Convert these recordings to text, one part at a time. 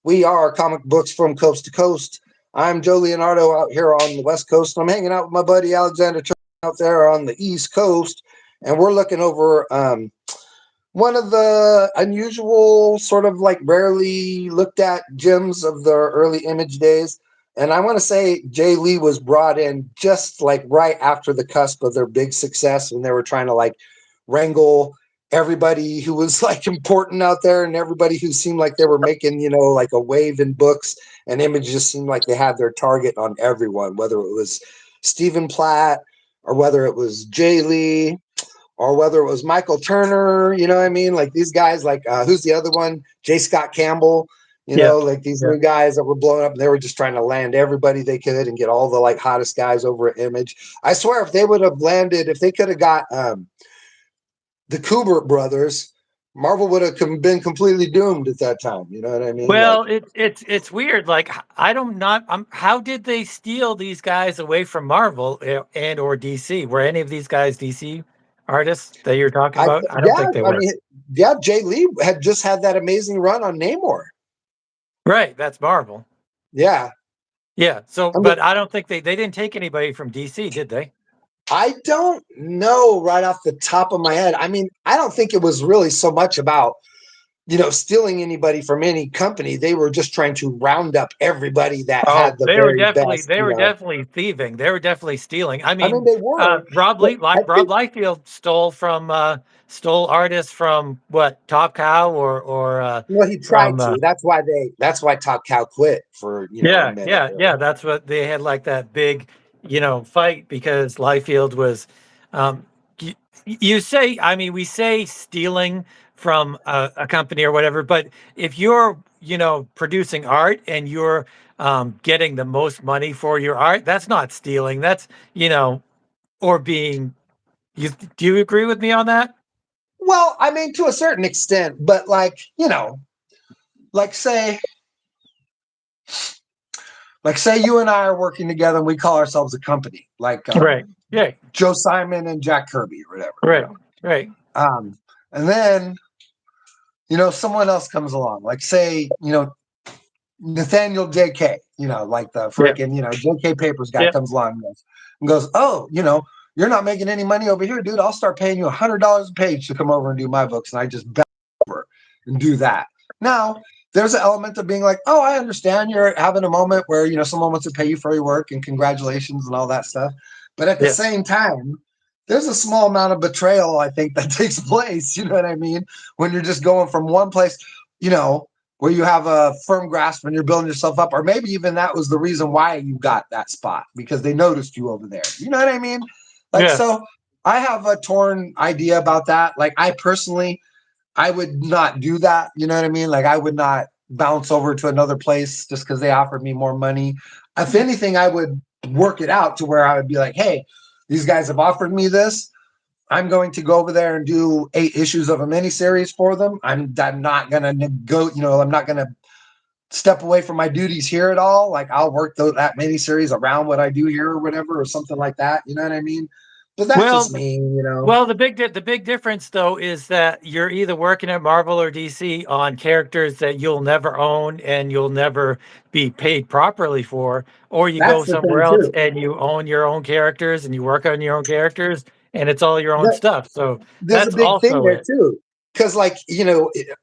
We are Comic Books from Coast to Coast. I'm Joe Leonardo out here on the West Coast. I'm hanging out with my buddy Alexander out there on the East Coast, and we're looking over one of the unusual, sort of like rarely looked at gems of the early Image days. And I want to say Jay Lee was brought in just like right after the cusp of their big success when they were trying to like wrangle everybody who was like important out there and everybody who seemed like they were making, like a wave in books, and Image just seemed like they had their target on everyone, whether it was Stephen Platt or whether it was Jay Lee or whether it was Michael Turner, you know what I mean? Like these guys, like who's the other one? J. Scott Campbell, like these new guys that were blowing up, and they were just trying to land everybody they could and get all the like hottest guys over at Image. I swear if they would have landed, if they could have got the Kubert brothers, Marvel would have been completely doomed at that time. You know what I mean? Well, it's weird. Like I don't not. How did they steal these guys away from Marvel and or DC? Were any of these guys DC artists that you're talking about? I don't think they were. Jay Lee had just had that amazing run on Namor. Right, that's Marvel. Yeah. Yeah. So, but I don't think they didn't take anybody from DC, did they? I don't know right off the top of my head. I mean, I don't think it was really so much about, stealing anybody from any company. They were just trying to round up everybody that had the very best. They were definitely thieving. They were definitely stealing. I mean they were. Rob Liefeld stole artists from what, Top Cow or well, he tried to. That's why Top Cow quit for a minute. Yeah. That's what they had, like that big fight, because Liefeld was you say, I mean, we say stealing from a company or whatever, but if you're producing art and you're getting the most money for your art, that's not stealing. That's or being. Do you agree with me on that? Well, I mean, to a certain extent, but like say you and I are working together and we call ourselves a company, like right, yeah, Joe Simon and Jack Kirby or whatever, right, right. And then someone else comes along, like say Nathaniel J.K., like the freaking J.K. Papers guy comes along and goes, oh, you're not making any money over here, dude. I'll start paying you $100 a page to come over and do my books, and I just back over and do that. Now, there's an element of being like, oh, I understand you're having a moment where someone wants to pay you for your work and congratulations and all that stuff, but at the same time, there's a small amount of betrayal, I think, that takes place. You know what I mean? When you're just going from one place, where you have a firm grasp and you're building yourself up, or maybe even that was the reason why you got that spot, because they noticed you over there. You know what I mean? So I have a torn idea about that. Like I personally, I would not do that. You know what I mean? Like I would not bounce over to another place just because they offered me more money. If anything, I would work it out to where I would be like, hey, these guys have offered me this. I'm going to go over there and do 8 issues of a miniseries for them. I'm not going to go, I'm not going to step away from my duties here at all. Like I'll work that miniseries around what I do here or whatever, or something like that. You know what I mean? But that's just me, Well, the big difference though is that you're either working at Marvel or DC on characters that you'll never own and you'll never be paid properly for, or you go somewhere else and you own your own characters and you work on your own characters and it's all your own stuff. So there's a big thing there too, because like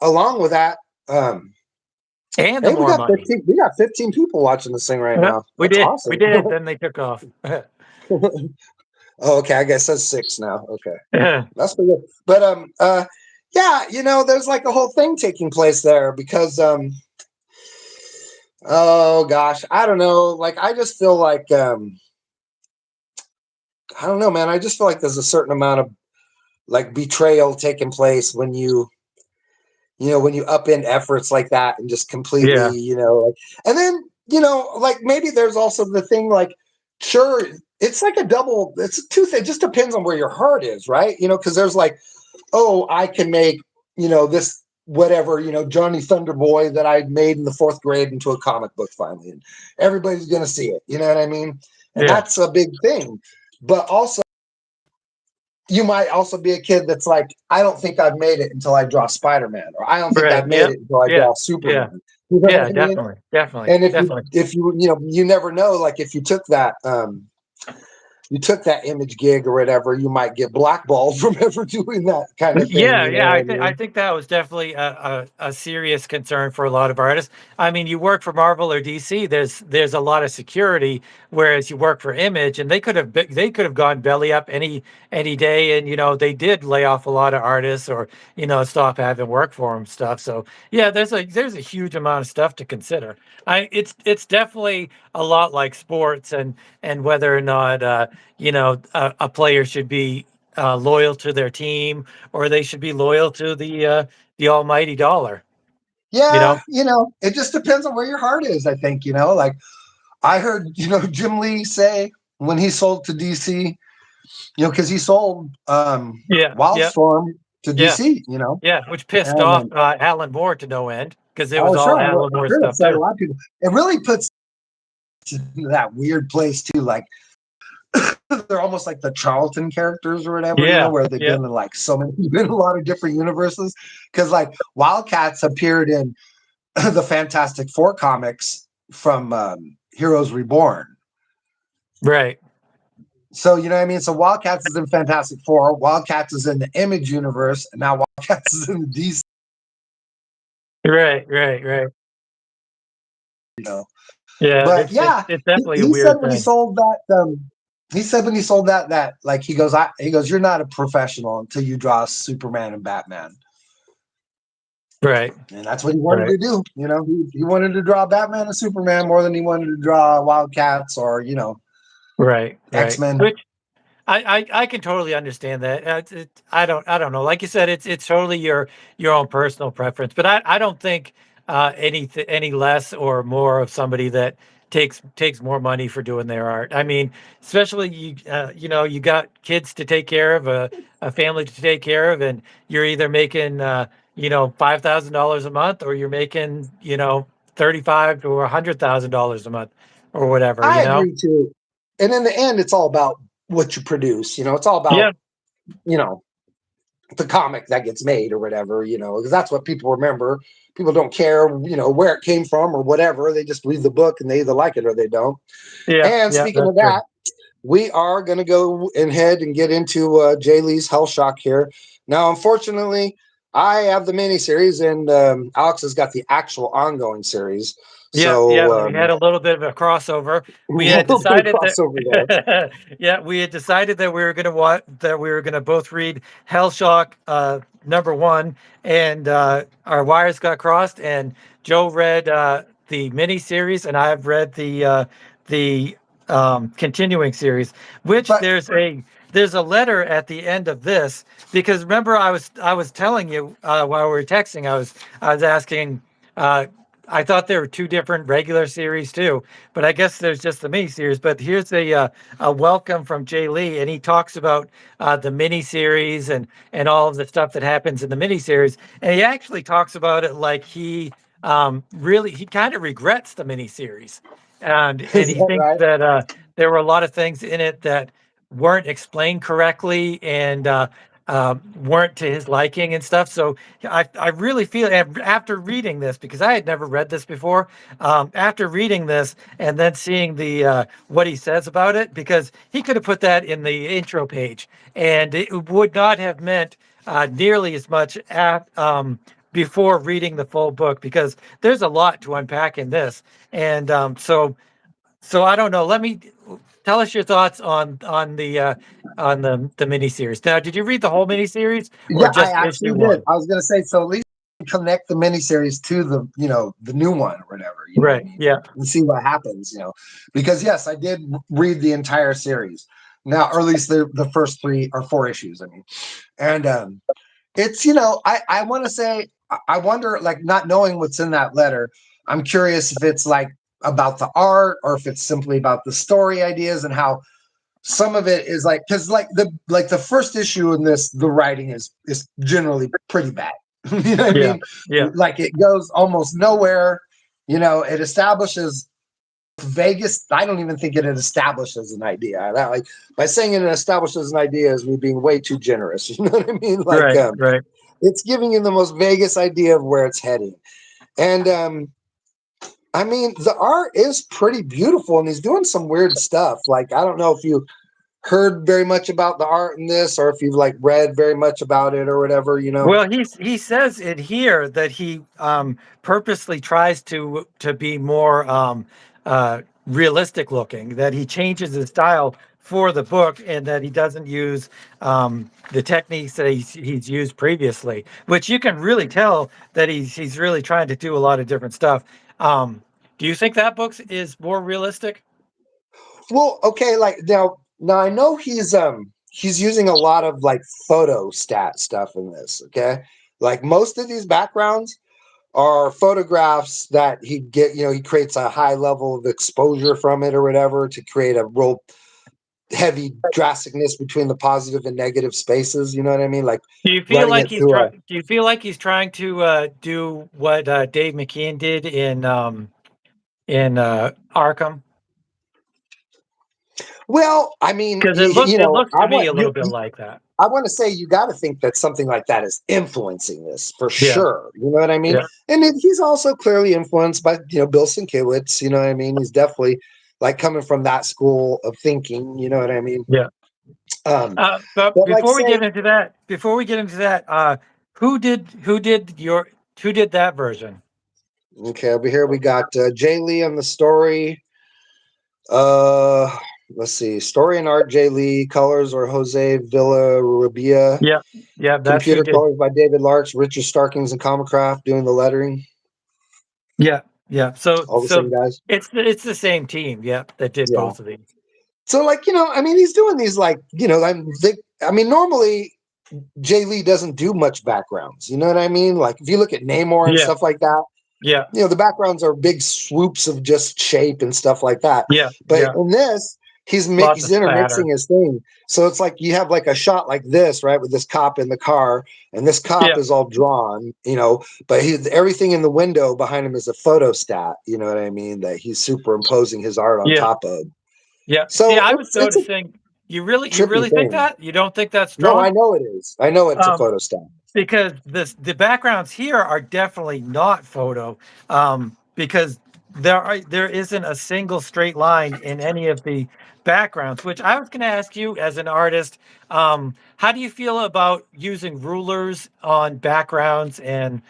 along with that, and hey, we got 15 people watching this thing right now. We did. Awesome. We did. Then they took off. Oh, okay. I guess that's 6 now. Okay. That's pretty good. But yeah, there's like a whole thing taking place there because oh gosh, I don't know. Like I just feel like I don't know, man. I just feel like there's a certain amount of like betrayal taking place when you when you upend efforts like that and just completely, like, and then, like maybe there's also the thing like, sure, it's like it's two things. It just depends on where your heart is, right? Because there's like, oh, I can make, this whatever, Johnny Thunderboy that I made in the 4th grade into a comic book finally, and everybody's going to see it. You know what I mean? And that's a big thing. But also, you might also be a kid that's like, I don't think I've made it until I draw Spider-Man, or I don't think Right. I've made Yep. it until I Yeah. draw Yeah. Superman. You know Yeah. what I mean? Definitely. Definitely. And Definitely. if you you never know, like if you took that image gig or whatever, you might get blackballed from ever doing that kind of thing. Yeah, You know yeah, what I I mean? think that was definitely a serious concern for a lot of artists. I mean, you work for Marvel or DC, there's a lot of security, whereas you work for Image, and they could have gone belly up any day, and they did lay off a lot of artists or stop having work for them stuff. So yeah, there's a huge amount of stuff to consider. It's definitely a lot like sports and whether or not a player should be loyal to their team or they should be loyal to the almighty dollar. You Yeah, know? it just depends on where your heart is, I think, like I heard, Jim Lee say when he sold to DC, because he sold Yeah, yeah, Wildstorm to yeah, DC, yeah. Which pissed and off Alan Moore to no end because it was oh, all sure, Alan I'm Moore sure it stuff upset a too. lot of people. It really puts that weird place too, like they're almost like the Charlton characters or whatever, Yeah, where they've yeah, been in like so many, been in a lot of different universes. Because like Wildcats appeared in the Fantastic Four comics from Heroes Reborn. right, So you know what I mean. So Wildcats is in Fantastic Four. Wildcats is in the Image universe, and now Wildcats is in the DC. right. You know, Yeah, but it's it's yeah, it's he, definitely a he said weird when he thing. sold that. He said when he sold that like he goes, you're not a professional until you draw Superman and Batman. Right, And that's what he wanted right, to do. He wanted to draw Batman and Superman more than he wanted to draw Wildcats or, right. X-Men. Which I can totally understand that. I don't know. Like you said, it's totally your own personal preference. But I don't think any less or more of somebody that takes more money for doing their art. I mean, especially you got kids to take care of, a family to take care of, and you're either making $5,000 a month or you're making 35 to $100,000 a month or whatever. I agree too. And in the end, it's all about what you produce. It's all about, Yeah. you know, the comic that gets made or whatever, because that's what people remember. People don't care, where it came from or whatever. They just read the book and they either like it or they don't. Yeah. And Yeah. speaking That's of true. that, we are going to go ahead and get into Jay Lee's Hellshock here. Now, unfortunately, I have the miniseries, and Alex has got the actual ongoing series. Yeah, yeah, So we had a little bit of a crossover. We we have had a little bit of decided crossover there. that yeah, we had decided that we were gonna both read Hellshock #1, and our wires got crossed, and Joe read the mini series, and I've read the continuing series, which But there's a letter at the end of this, because remember I was telling you while we were texting, I was asking. I thought there were two different regular series too, but I guess there's just the mini series. But here's a welcome from Jay Lee, and he talks about the mini series and all of the stuff that happens in the mini series, and he actually talks about it like he kind of regrets the mini series, and is he that thinks right? that there were a lot of things in it that weren't explained correctly and weren't to his liking and stuff. So I really feel after reading this, because I had never read this before, after reading this and then seeing the what he says about it, because he could have put that in the intro page and it would not have meant nearly as much before reading the full book, because there's a lot to unpack in this. And so I don't know. Let me tell us your thoughts on the miniseries. Now, did you read the whole miniseries or Yeah, I just actually issue did. one? I was going to say, so at least connect the miniseries to the new one or whatever, you know what I Right. mean? Yeah. And see what happens, because yes, I did read the entire series now, or at least the first 3 or 4 issues. I mean, and it's, I want to say, I wonder, like, not knowing what's in that letter, I'm curious if it's like about the art or if it's simply about the story ideas and how some of it is like, because like the first issue in this, the writing is generally pretty bad. You know what I Yeah. mean? Yeah. Like it goes almost nowhere. It establishes vaguest. I don't even think it establishes an idea. Like by saying it establishes an idea is me being way too generous. You know what I mean? Like, Right, right. it's giving you the most vaguest idea of where it's heading. And I mean, the art is pretty beautiful, and he's doing some weird stuff. Like, I don't know if you heard very much about the art in this, or if you've like read very much about it or whatever. You know. Well, he says it here that he purposely tries to be more realistic looking. That he changes his style for the book, and that he doesn't use the techniques that he's used previously. Which you can really tell that he's really trying to do a lot of different stuff. Do you think that book is more realistic? Well, okay, like now I know he's using a lot of like photo stat stuff in this, okay? Like most of these backgrounds are photographs that he creates a high level of exposure from it or whatever to create a real heavy drasticness between the positive and negative spaces, you know what I mean? Like Do you feel running like it through a Do you feel like he's trying to do what Dave McKean did in Arkham? well, I mean, Because it looks to me a little bit like that. I want to say you got to think that something like that is influencing this for Yeah, sure. You know what I mean? yeah, And he's also clearly influenced by Bill Sienkiewicz. You know what I mean? He's definitely like coming from that school of thinking. You know what I mean? yeah. Um, But but like say, before we get into that, who did that version? okay, over here we got Jay Lee on the story. Uh, let's see, story and art Jay Lee, colors or Jose Villarrubia. Yeah, yeah, that's who Computer did. colors by David Larks, Richard Starkings and Comicraft doing the lettering. Yeah, yeah. All the same guys. It's the same team. Yeah, that did Yeah. both of these. So like, I mean, he's doing these like, I mean, normally Jay Lee doesn't do much backgrounds. You know what I mean? Like if you look at Namor and Yeah, stuff like that, yeah, the backgrounds are big swoops of just shape and stuff like that. yeah, But yeah. in this, Lots he's of spatter. intermixing his thing. So it's like you have like a shot like this, right, with this cop in the car, and this cop Yeah, is all drawn, but everything in the window behind him is a photostat. You know what I mean? That he's superimposing his art on yeah. top of. Yeah. See, So I was it's a noticing you trippy really think thing. that? You don't think that's No, I strong? know it is. I know it's a Um, photostat. because the backgrounds here are definitely not photo. Because there isn't a single straight line in any of the backgrounds, which I was going to ask you as an artist, how do you feel about using rulers on backgrounds and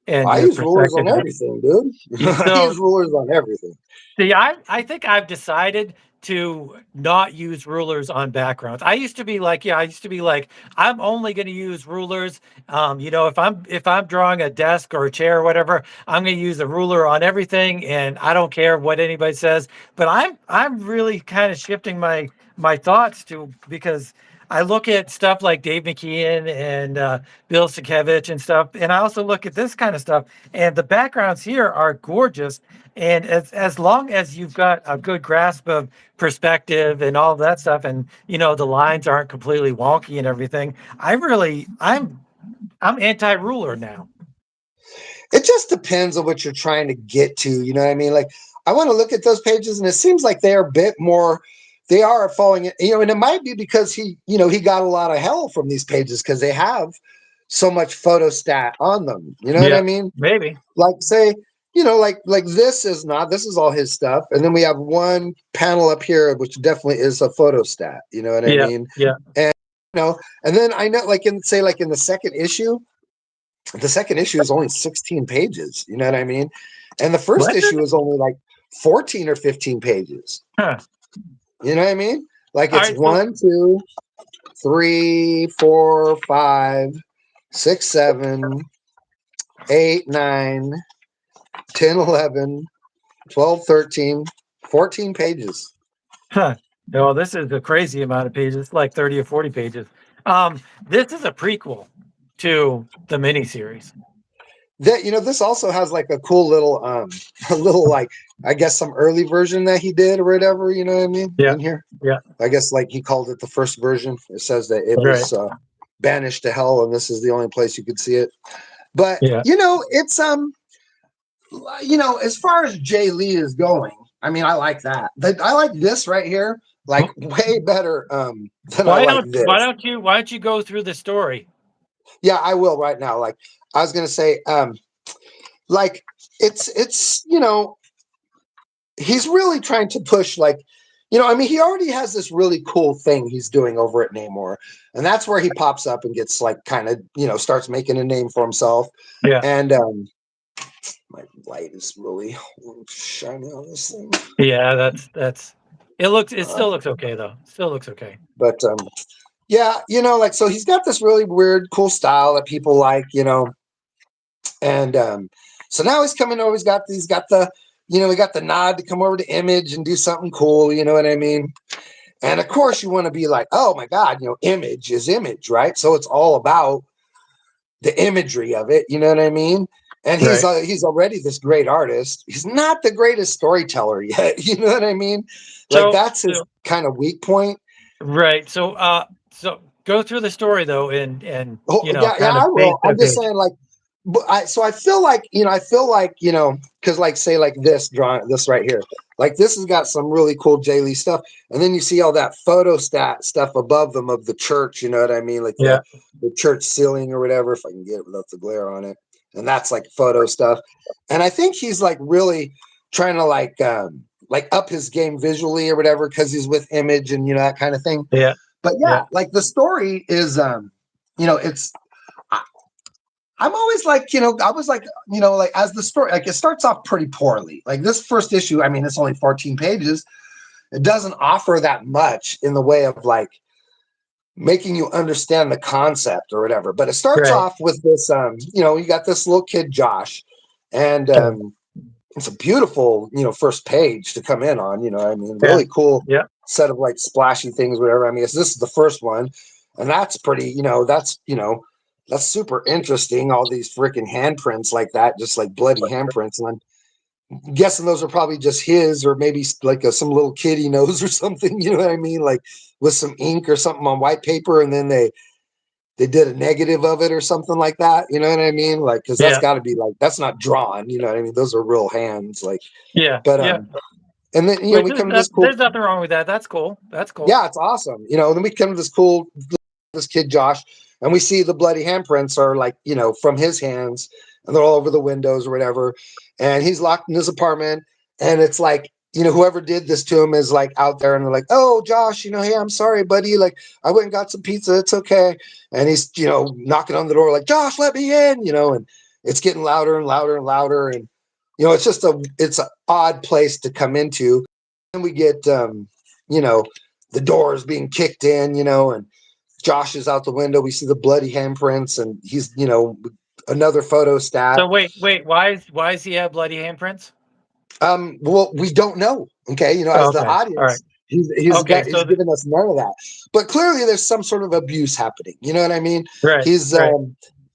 I your use rulers perspective? on everything, dude. I So use rulers on everything. see, I think I've decided to not use rulers on backgrounds. I used to be like, I'm only going to use rulers. If I'm drawing a desk or a chair or whatever, I'm going to use a ruler on everything, and I don't care what anybody says. But I'm really kind of shifting my thoughts to because I look at stuff like Dave McKean and Bill Sienkiewicz and stuff, and I also look at this kind of stuff, and the backgrounds here are gorgeous. And as long as you've got a good grasp of perspective and all of that stuff, and the lines aren't completely wonky and everything, I'm anti-ruler now. It just depends on what you're trying to get to. You know what I mean? Like, I want to look at those pages, and it seems like they are a bit more. They are falling, and it might be because he got a lot of hell from these pages because they have so much photostat on them. You know what I Yeah, mean? maybe. Like, say, like this is not. This is all his stuff, and then we have one panel up here which definitely is a photostat. You know what I Yeah, mean? yeah. And and then I know, like in the second issue. The second issue is only 16 pages. You know what I mean? And the first What? issue is only like 14 or 15 pages. Huh. You know what I mean? Like All it's right. So 1, 2, 3, 4, 5, 6, 7, 8, 9, 10, 11, 12, 13, 14 pages. huh. No, this is a crazy amount of pages, like 30 or 40 pages. This is a prequel to the miniseries. That this also has like a cool little a little like I guess some early version that he did or whatever, you know what I mean? Yeah, In here. yeah. I guess like he called it the first version. It says that it Right. was banished to hell and this is the only place you could see it. But Yeah. it's as far as Jay Lee is going, I mean, I like that. I like this right here, like way better than I like this. Why don't you go through the story? Yeah, I will right now. Like I was gonna say, like it's he's really trying to push like I mean he already has this really cool thing he's doing over at Namor, and that's where he pops up and gets like kind of starts making a name for himself. Yeah. And my light is really shining on this thing. Yeah, it still looks okay though. Still looks okay. But yeah, like so he's got this really weird cool style that people like, and so now he's coming over, he's got the we got the nod to come over to Image and do something cool, you know what I mean? And of course you want to be like, oh my God, Image is Image, right? So it's all about the imagery of it, you know what I mean? And he's already this great artist. He's not the greatest storyteller yet, you know what I mean? Like that's his kind of weak point. Right. So go through the story though, and I will. I'm just saying, like, so I feel like because like say like this right here, like this has got some really cool Jay Lee stuff, and then you see all that photo stat stuff above them of the church, you know what I mean, like the church ceiling or whatever, if I can get it without the glare on it, and that's like photo stuff, and I think he's like really trying to like up his game visually or whatever because he's with Image and that kind of thing. Yeah. But like the story is it's. I'm always like, I was like, like as the story, like it starts off pretty poorly. Like this first issue, I mean, it's only 14 pages. It doesn't offer that much in the way of like making you understand the concept or whatever. But it starts off with this, you got this little kid, Josh, and it's a beautiful, first page to come in on, I mean, really cool set of like splashy things, whatever. I mean, this is the first one, and that's pretty, that's super interesting. All these freaking handprints like that, just like bloody handprints. And I'm guessing those are probably just his, or maybe like some little kid he knows or something. You know what I mean? Like with some ink or something on white paper, and then they did a negative of it or something like that. You know what I mean? Like because that's got to be like that's not drawn. You know what I mean? Those are real hands. Like but and then we come to this cool. There's nothing wrong with that. That's cool. That's cool. Yeah, it's awesome. Then we come to this kid Josh. And we see the bloody handprints are like, from his hands, and they're all over the windows or whatever. And he's locked in his apartment. And it's like, whoever did this to him is like out there and they're like, oh, Josh, hey, I'm sorry, buddy. Like, I went and got some pizza. It's okay. And he's, knocking on the door like, Josh, let me in, and it's getting louder and louder and louder. And, it's just it's an odd place to come into. And we get, the doors being kicked in, and Josh is out the window. We see the bloody handprints, and he's, another photo stat. So wait, why does he have bloody handprints? Well, we don't know. Okay, as the audience, he's giving us none of that. But clearly, there's some sort of abuse happening. You know what I mean? Right. He's,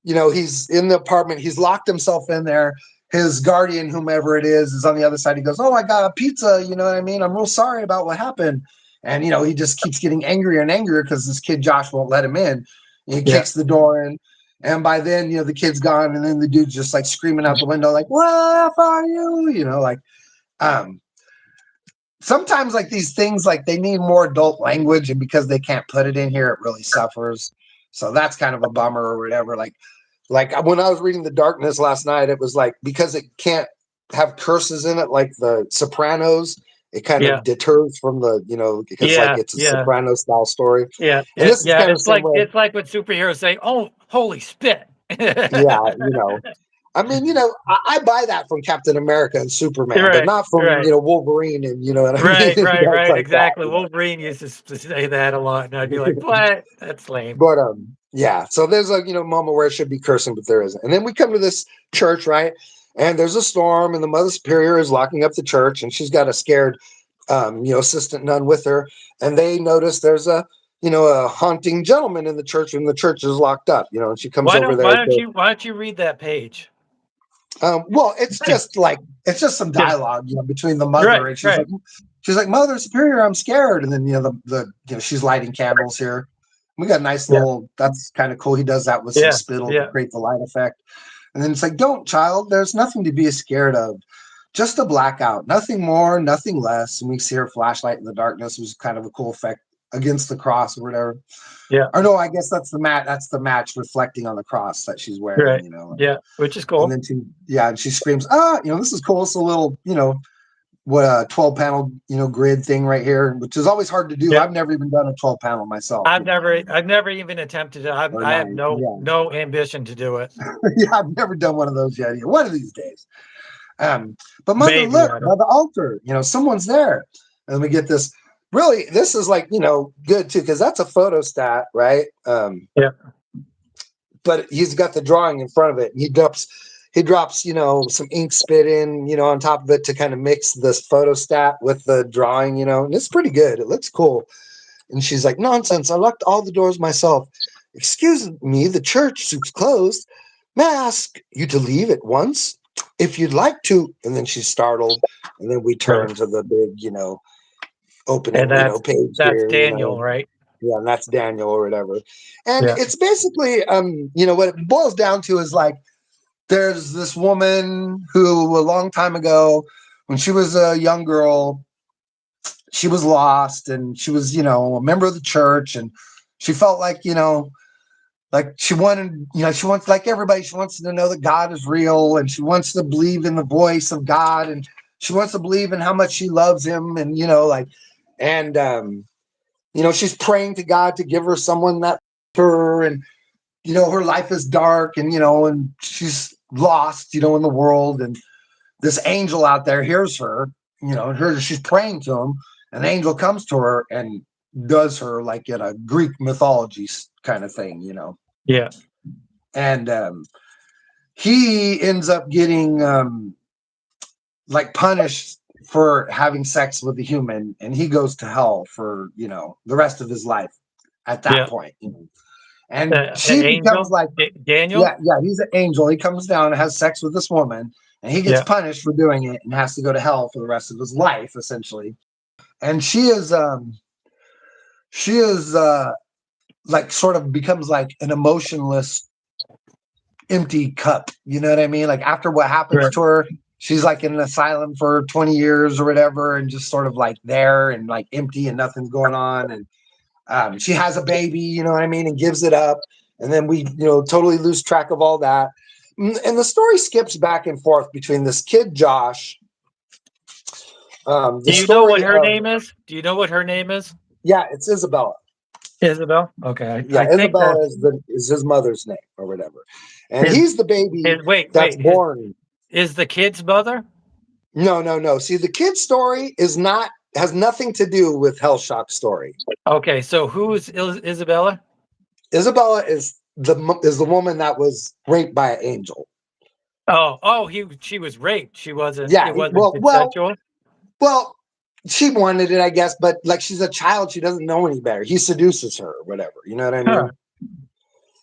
he's in the apartment. He's locked himself in there. His guardian, whomever it is on the other side. He goes, "Oh, I got a pizza." You know what I mean? I'm real sorry about what happened. And, he just keeps getting angrier and angrier because this kid, Josh, won't let him in. And he kicks the door in. And by then, the kid's gone. And then the dude's just like screaming out the window, like, what are you? Sometimes like these things, like they need more adult language. And because they can't put it in here, it really suffers. So that's kind of a bummer or whatever. Like when I was reading The Darkness last night, it was like, because it can't have curses in it, like The Sopranos, it kind of deters from the, because like it's a Soprano style story. Yeah. And this is kind of it's like when superheroes say, "Oh, holy spit." Yeah. I mean, I buy that from Captain America and Superman, but not from, Wolverine and, what I mean? Right. Like exactly. that, Wolverine used to say that a lot. And I'd be like, what? That's lame. But, yeah. So there's a, moment where it should be cursing, but there isn't. And then we come to this church, right? And there's a storm, and the Mother Superior is locking up the church, and she's got a scared, assistant nun with her. And they notice there's a haunting gentleman in the church, and the church is locked up. And she comes over there. Why don't you read that page? Well, it's just some dialogue, between the mother and she's like, Mother Superior, I'm scared. And then the she's lighting candles here. We got a nice little. That's kind of cool. He does that with some spittle to create the light effect. And then it's like, don't, child. There's nothing to be scared of. just a blackout, nothing more, nothing less. And we see her flashlight in the darkness, which was kind of a cool effect against the cross or whatever. Yeah. Or no, I guess that's the mat. That's the match reflecting on the cross that she's wearing. Right. You know. Yeah, which is cool. And then and she screams, "Ah! You know, this is cool. It's a little, you know, what a 12-panel, you know, grid thing right here, which is always hard to do. Yeah. I've never even done a 12-panel myself. I've never even attempted it. Or I have nine. no ambition to do it. Yeah, I've never done one of those yet. One of these days. But mother, Maybe, look I don't- by the altar. You know, someone's there, and we get this. Really, this is like, you know, good too, because that's a photo stat, right? Yeah. But he's got the drawing in front of it, and he drops, you know, some ink spit in, you know, on top of it to kind of mix this photo stat with the drawing, you know, and it's pretty good. It looks cool. And she's like, nonsense. I locked all the doors myself. Excuse me, the church is closed. May I ask you to leave at once? If you'd like to. And then she's startled. And then we turn to the big, you know, opening, And you know, page that's here. Daniel, You know. right? Yeah, and that's Daniel or whatever. And Yeah. it's basically, you know, what it boils down to is like, there's this woman who a long time ago, when she was a young girl, she was lost, and she was, you know, a member of the church, and she felt like, you know, like she wanted, you know, she wants, like everybody, she wants to know that God is real, and she wants to believe in the voice of God, and she wants to believe in how much she loves him, and, you know, like, and, you know, she's praying to God to give her someone that her, and, you know, her life is dark, and, you know, and she's lost, you know, in the world, and this angel out there hears her, you know, she's praying to him. An angel comes to her and does her like in a Greek mythology kind of thing, you know. Yeah. And he ends up getting like punished for having sex with a human, and he goes to hell for, you know, the rest of his life at that point. You know? And she becomes like Daniel. Yeah, he's an angel. He comes down and has sex with this woman, and he gets punished for doing it and has to go to hell for the rest of his life, essentially. And she is like sort of becomes like an emotionless, empty cup. You know what I mean? Like after what happens to her, she's like in an asylum for 20 years or whatever, and just sort of like there and like empty and nothing's going on. And she has a baby, you know what I mean, and gives it up. And then we, you know, totally lose track of all that. And the story skips back and forth between this kid, Josh. Do you know what her name is? Do you know what her name is? Yeah, it's Isabella. Isabel? Okay. Yeah, Isabella is his mother's name or whatever. And he's the baby that's born. Is the kid's mother? No. See, the kid's story has nothing to do with Hellshock's story. Okay, so who is Isabella? Isabella is the woman that was raped by an angel. She was raped. She wasn't. Yeah, it wasn't consensual. Well, she wanted it, I guess, but like she's a child, she doesn't know any better. He seduces her or whatever. You know what I mean? Huh.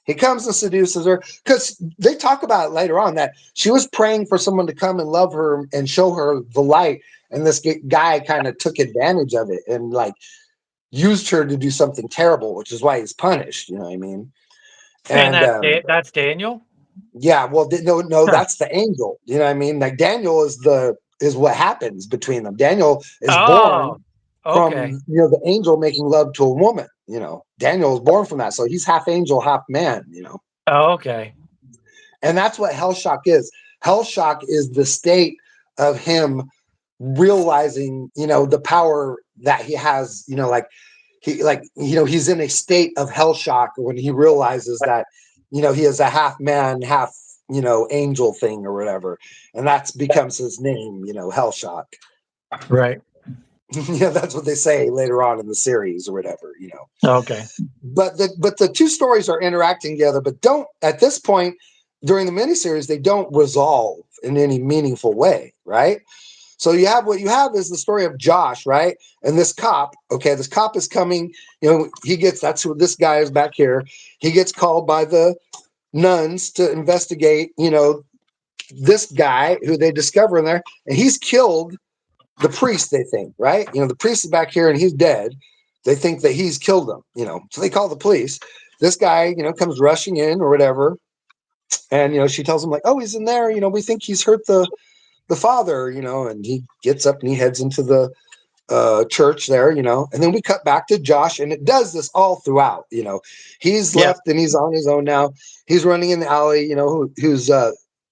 He comes and seduces her because they talk about it later on that she was praying for someone to come and love her and show her the light. And this guy kind of took advantage of it and like used her to do something terrible, which is why he's punished. You know what I mean? And that's Daniel. Yeah. Well, no, that's the angel. You know what I mean? Like Daniel is what happens between them. Daniel is born from, you know, the angel making love to a woman. You know, Daniel is born from that, so he's half angel, half man. You know. Oh, okay. And that's what Hellshock is. Hellshock is the state of him realizing, you know, the power that he has. You know, he's in a state of Hellshock when he realizes that, you know, he is a half man, half, you know, angel thing or whatever, and that's becomes his name. You know, Hellshock. Right. Yeah, that's what they say later on in the series or whatever, you know. Okay. But the two stories are interacting together, but don't at this point during the miniseries, they don't resolve in any meaningful way, right? So what you have is the story of Josh, right? And this cop, this cop is coming, you know, that's who this guy is back here. He gets called by the nuns to investigate, you know, this guy who they discover in there, and he's killed the priest, they think, right? You know, the priest is back here and he's dead. They think that he's killed them, you know, so they call the police. This guy, you know, comes rushing in or whatever. And, you know, she tells him like, oh, he's in there. You know, we think he's hurt the the father, you know, and he gets up and he heads into the church there, you know, and then we cut back to Josh, and it does this all throughout, you know. He's Yeah. left and he's on his own now. He's running in the alley, you know, who's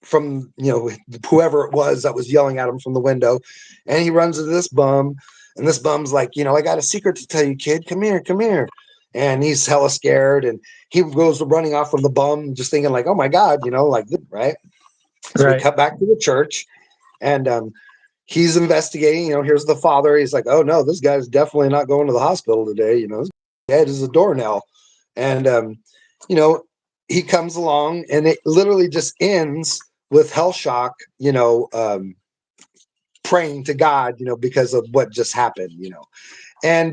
from, you know, whoever it was that was yelling at him from the window, and he runs into this bum, and this bum's like, you know, I got a secret to tell you, kid. Come here, come here. And he's hella scared, and he goes running off from the bum, just thinking like, oh my God, you know, like, right. So we Right. cut back to the church, and he's investigating. You know, here's the father. He's like, oh no, this guy's definitely not going to the hospital today. You know, his head is a doornail. And, you know, he comes along, and it literally just ends with Hellshock, you know, praying to God, you know, because of what just happened, you know. And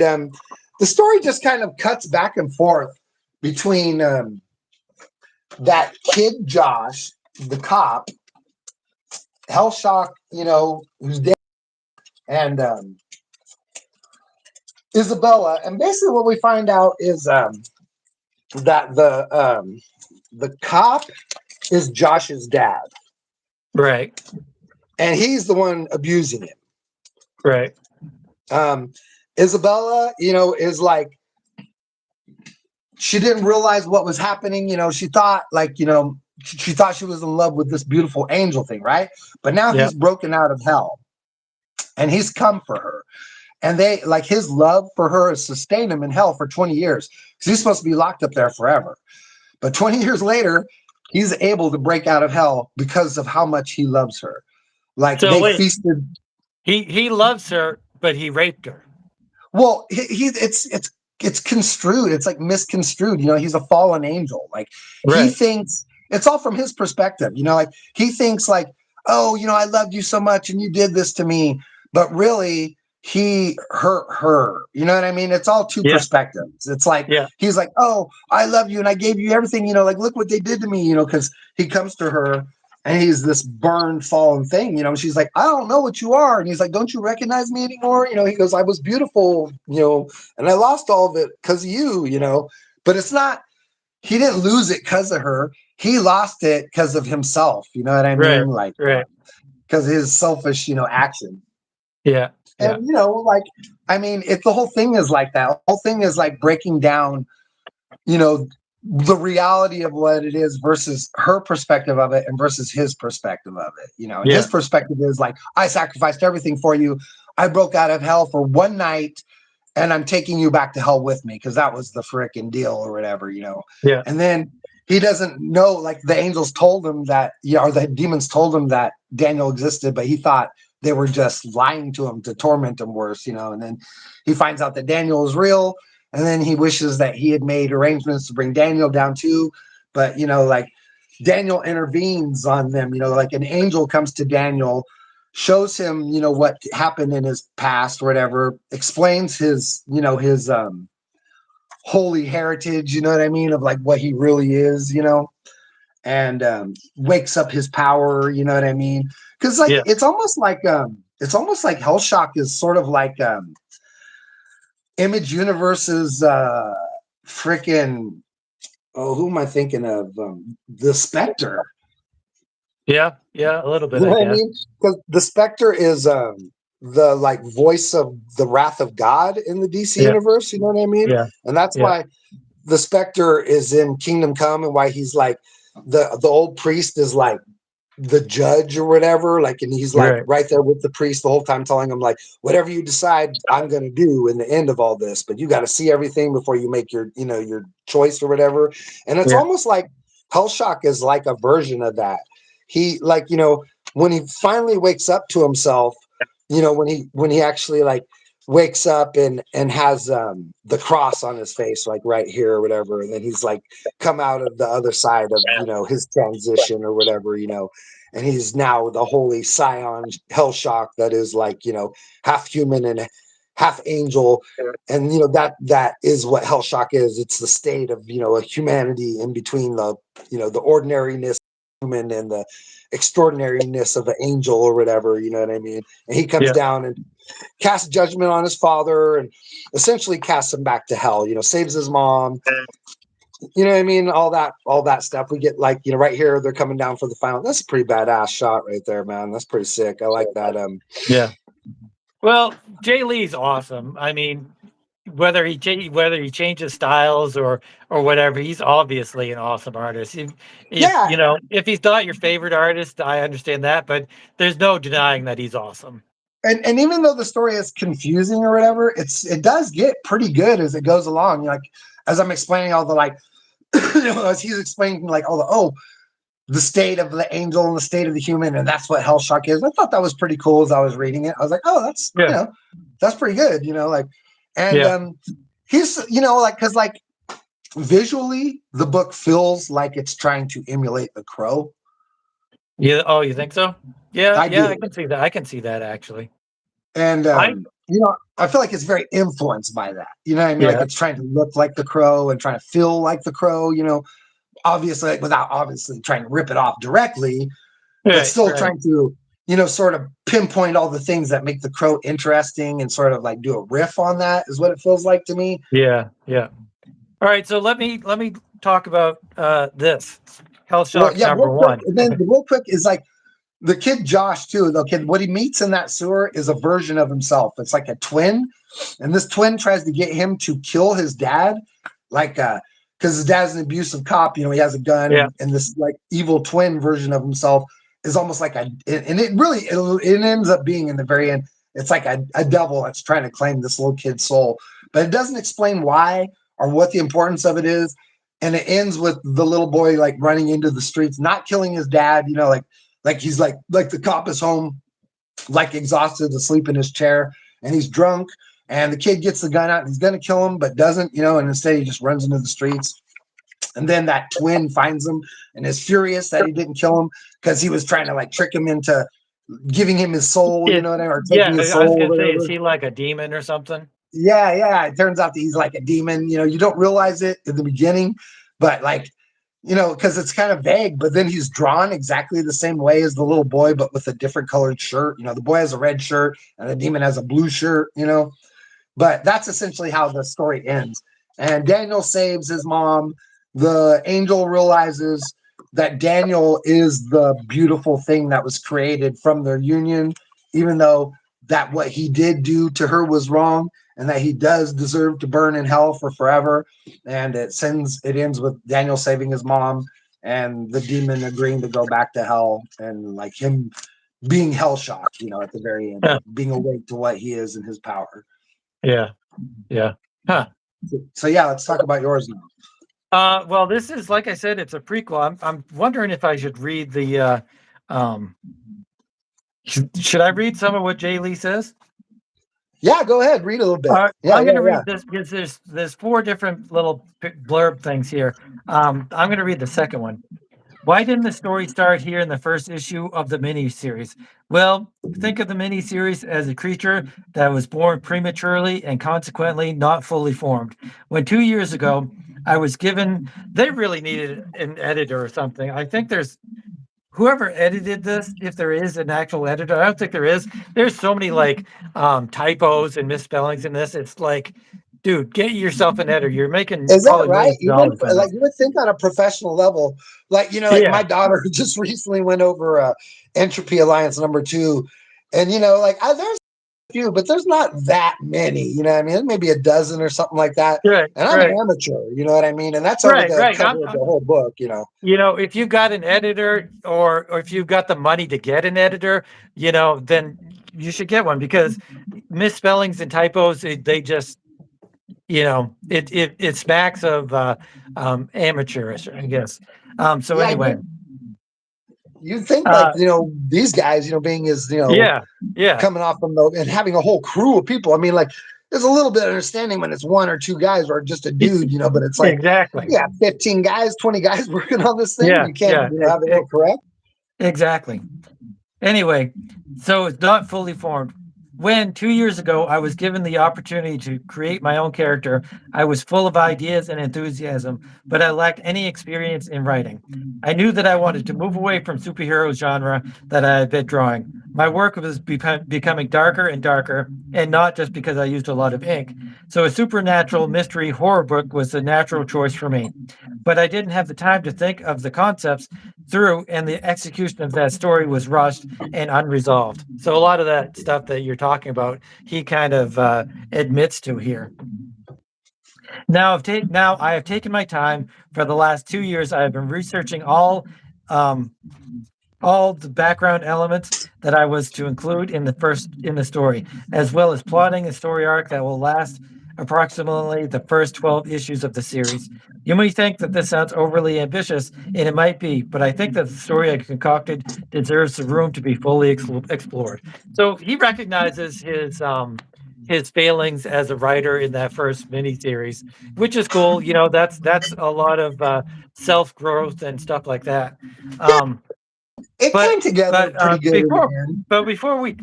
the story just kind of cuts back and forth between that kid, Josh, the cop, Hellshock, you know, who's dead, and Isabella. And basically what we find out is that the cop is Josh's dad, Right. and he's the one abusing him. Right. Isabella, you know, is like, she didn't realize what was happening. You know, she thought like, you know, she thought she was in love with this beautiful angel thing, right? But now Yeah. he's broken out of hell, and he's come for her. And they like, his love for her has sustained him in hell for 20 years, because he's supposed to be locked up there forever. But 20 years later, he's able to break out of hell because of how much he loves her. Like, So they wait, feasted. he loves her, but he raped her. Well, it's construed. It's like misconstrued. You know, he's a fallen angel. Like, he Right. thinks it's all from his perspective. You know, like, he thinks like, oh, you know, I loved you so much and you did this to me, but really he hurt her. You know what I mean? It's all two Yeah. perspectives. It's like, Yeah. he's like, oh, I love you and I gave you everything. You know, like, look what they did to me. You know, because he comes to her, and he's this burned, fallen thing, you know. She's like, I don't know what you are. And he's like, don't you recognize me anymore? You know, he goes, I was beautiful, you know, and I lost all of it because of you, you know. But it's not, he didn't lose it because of her. He lost it because of himself. You know what I Right. mean? Like, Right. because his selfish, you know, action. Yeah. Yeah. And, you know, like, I mean, the whole thing is like that. The whole thing is like breaking down, you know, the reality of what it is versus her perspective of it, and versus his perspective of it, you know. And his Yeah. perspective is like, I sacrificed everything for you. I broke out of hell for one night, and I'm taking you back to hell with me, because that was the frickin' deal or whatever, you know. Yeah. And then he doesn't know, like, the angels told him that, you know, or the demons told him that Daniel existed, but he thought they were just lying to him to torment him worse, you know. And then he finds out that Daniel is real, and then he wishes that he had made arrangements to bring Daniel down too. But, you know, like, Daniel intervenes on them, you know, like an angel comes to Daniel, shows him, you know, what happened in his past or whatever, explains his, you know, his holy heritage, you know what I mean, of like what he really is, you know, and wakes up his power, you know what I mean? Because like, Yeah. it's almost like Hellshock is sort of like Image Universe's freaking, oh, who am I thinking of? The Spectre. Yeah. Yeah. A little bit, You know I what I guess. mean? Because the Spectre is the like voice of the wrath of God in the DC Yeah. universe. You know what I mean? Yeah. And that's Yeah. why the Spectre is in Kingdom Come, and why he's like, the old priest is like the judge or whatever, like, and he's like Right. right there with the priest the whole time, telling him like, whatever you decide, I'm going to do in the end of all this, but you got to see everything before you make your, you know, your choice or whatever. And it's Yeah. almost like Hellshock is like a version of that. He, like, you know, when he finally wakes up to himself, you know, when he actually like wakes up and has the cross on his face, like right here or whatever, and then he's like come out of the other side of, you know, his transition or whatever, you know, and he's now the holy scion Hellshock that is like, you know, half human and half angel. And, you know, that is what Hellshock is. It's the state of, you know, a humanity in between the, you know, the ordinariness of human and the extraordinariness of an angel or whatever, you know what I mean? And he comes Yeah. down and casts judgment on his father, and essentially casts him back to hell, you know, saves his mom, You know what I mean? All that stuff. We get like, right here, they're coming down for the final. That's a pretty badass shot right there, man. That's pretty sick. I like that. Yeah. Well, Jay Lee's awesome. I mean, whether he changes styles or whatever, he's obviously an awesome artist. Yeah. If he's not your favorite artist, I understand that, but there's no denying that he's awesome. And even though the story is confusing or whatever, it does get pretty good as it goes along. Like as I'm explaining all the like, as he's explaining like all the state of the angel and the state of the human, and that's what Hellshock is. I thought that was pretty cool as I was reading it. I was like, oh, that's that's pretty good, like, and he's like because like visually the book feels like it's trying to emulate The Crow. Yeah. Oh, you think so? Yeah. I can see that. I can see that actually. And I feel like it's very influenced by that. You know what I mean? Like it's trying to look like The Crow and trying to feel like The Crow. Obviously, like, without obviously trying to rip it off directly, but still trying to, sort of pinpoint all the things that make The Crow interesting and sort of like do a riff on that is what it feels like to me. Yeah. Yeah. All right. So let me talk about this Hellshock number one. And then real quick is like the kid Josh too. The kid, what he meets in that sewer is a version of himself. It's like a twin, and this twin tries to get him to kill his dad, like because his dad's an abusive cop. He has a gun, and this like evil twin version of himself is almost like and it ends up being in the very end. It's like a devil that's trying to claim this little kid's soul, but it doesn't explain why or what the importance of it is. And it ends with the little boy like running into the streets, not killing his dad. Like he's like the cop is home, like exhausted, asleep in his chair, and he's drunk. And the kid gets the gun out and he's going to kill him, but doesn't, and instead he just runs into the streets. And then that twin finds him and is furious that he didn't kill him because he was trying to like trick him into giving him his soul, or taking his soul. I was going to say, is he like a demon or something? Yeah. It turns out that he's like a demon. You don't realize it in the beginning, but like, because it's kind of vague, but then he's drawn exactly the same way as the little boy, but with a different colored shirt. The boy has a red shirt and the demon has a blue shirt, but that's essentially how the story ends. And Daniel saves his mom. The angel realizes that Daniel is the beautiful thing that was created from their union, even though that what he did do to her was wrong, and that he does deserve to burn in hell for forever. And it ends with Daniel saving his mom and the demon agreeing to go back to hell, and like him being Hellshock, at the very end, being awake to what he is and his power. Yeah. Huh. So let's talk about yours now. Well, this is, like I said, it's a prequel. I'm wondering if I should read the should I read some of what Jay Lee says? Yeah, go ahead. Read a little bit. I'm going to read this because there's 4 different little blurb things here. I'm going to read the second one. Why didn't the story start here in the first issue of the miniseries? Well, think of the miniseries as a creature that was born prematurely and consequently not fully formed. When 2 years ago, I was given, they really needed an editor or something. I think there's whoever edited this, if there is an actual editor, I don't think there is. There's so many like typos and misspellings in this. It's like, dude, get yourself an editor. You're making. Is that right? Even, like you would think on a professional level, like my daughter just recently went over Entropy Alliance #2, and like there's a few, but there's not that many. You know what I mean? Maybe a dozen or something like that. Right. And I'm an amateur. You know what I mean? And that's over the cover of the whole book. If you got an editor, or if you've got the money to get an editor, then you should get one, because misspellings and typos, they just. It smacks of amateurish, I guess. So anyway, you think like these guys, being as coming off from and having a whole crew of people. I mean, like there's a little bit of understanding when it's 1 or 2 guys or just a dude, but it's like exactly 15 guys, 20 guys working on this thing. You can't have it correct. Exactly. Anyway, so it's not fully formed. When 2 years ago I was given the opportunity to create my own character, I was full of ideas and enthusiasm, but I lacked any experience in writing. I knew that I wanted to move away from superhero genre that I had been drawing. my work was becoming darker and darker, and not just because I used a lot of ink. So a supernatural mystery horror book was the natural choice for me. But I didn't have the time to think of the concepts through, and the execution of that story was rushed and unresolved. So a lot of that stuff that you're talking about, he kind of admits to here. Now I have taken my time. For the last 2 years, I have been researching um, all the background elements that I was to include in the story, as well as plotting a story arc that will last approximately the first 12 issues of the series. You may think that this sounds overly ambitious, and it might be, but I think that the story I concocted deserves the room to be fully explored. So he recognizes his failings as a writer in that first miniseries, which is cool. You know, that's a lot of self growth and stuff like that. Um, It but came together but pretty good in before the end. but before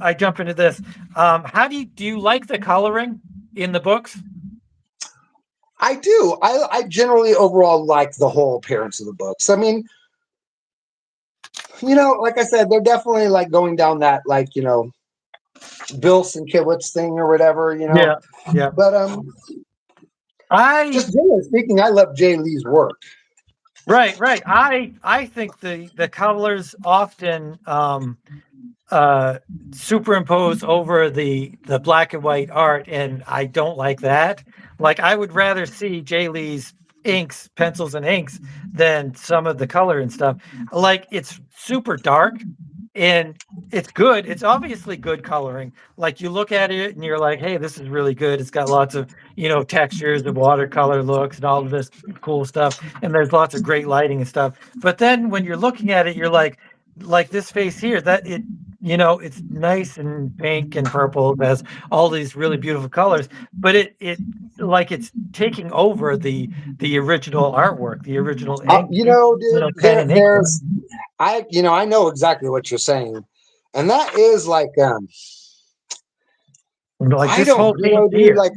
I jump into this, how do you like the coloring in the books? I do. I generally overall like the whole appearance of the books. I mean, like I said, they're definitely like going down that like, Bill Sienkiewicz thing or whatever. Yeah, yeah. But I just generally speaking, I love Jay Lee's work. right. I think the colors often superimpose over the black and white art, and I don't like that. Like I would rather see Jay Lee's inks, pencils and inks than some of the color and stuff. Like it's super dark and it's good. It's obviously good coloring. Like you look at it and you're like, hey, this is really good. It's got lots of, textures and watercolor looks and all of this cool stuff. And there's lots of great lighting and stuff. But then when you're looking at it, you're like this face here, that it's nice and pink and purple. It has all these really beautiful colors, but it like it's taking over the original artwork, the original Dude, pen and ink work. I know exactly what you're saying, and that is like, Like I this don't, whole page dude, here. like,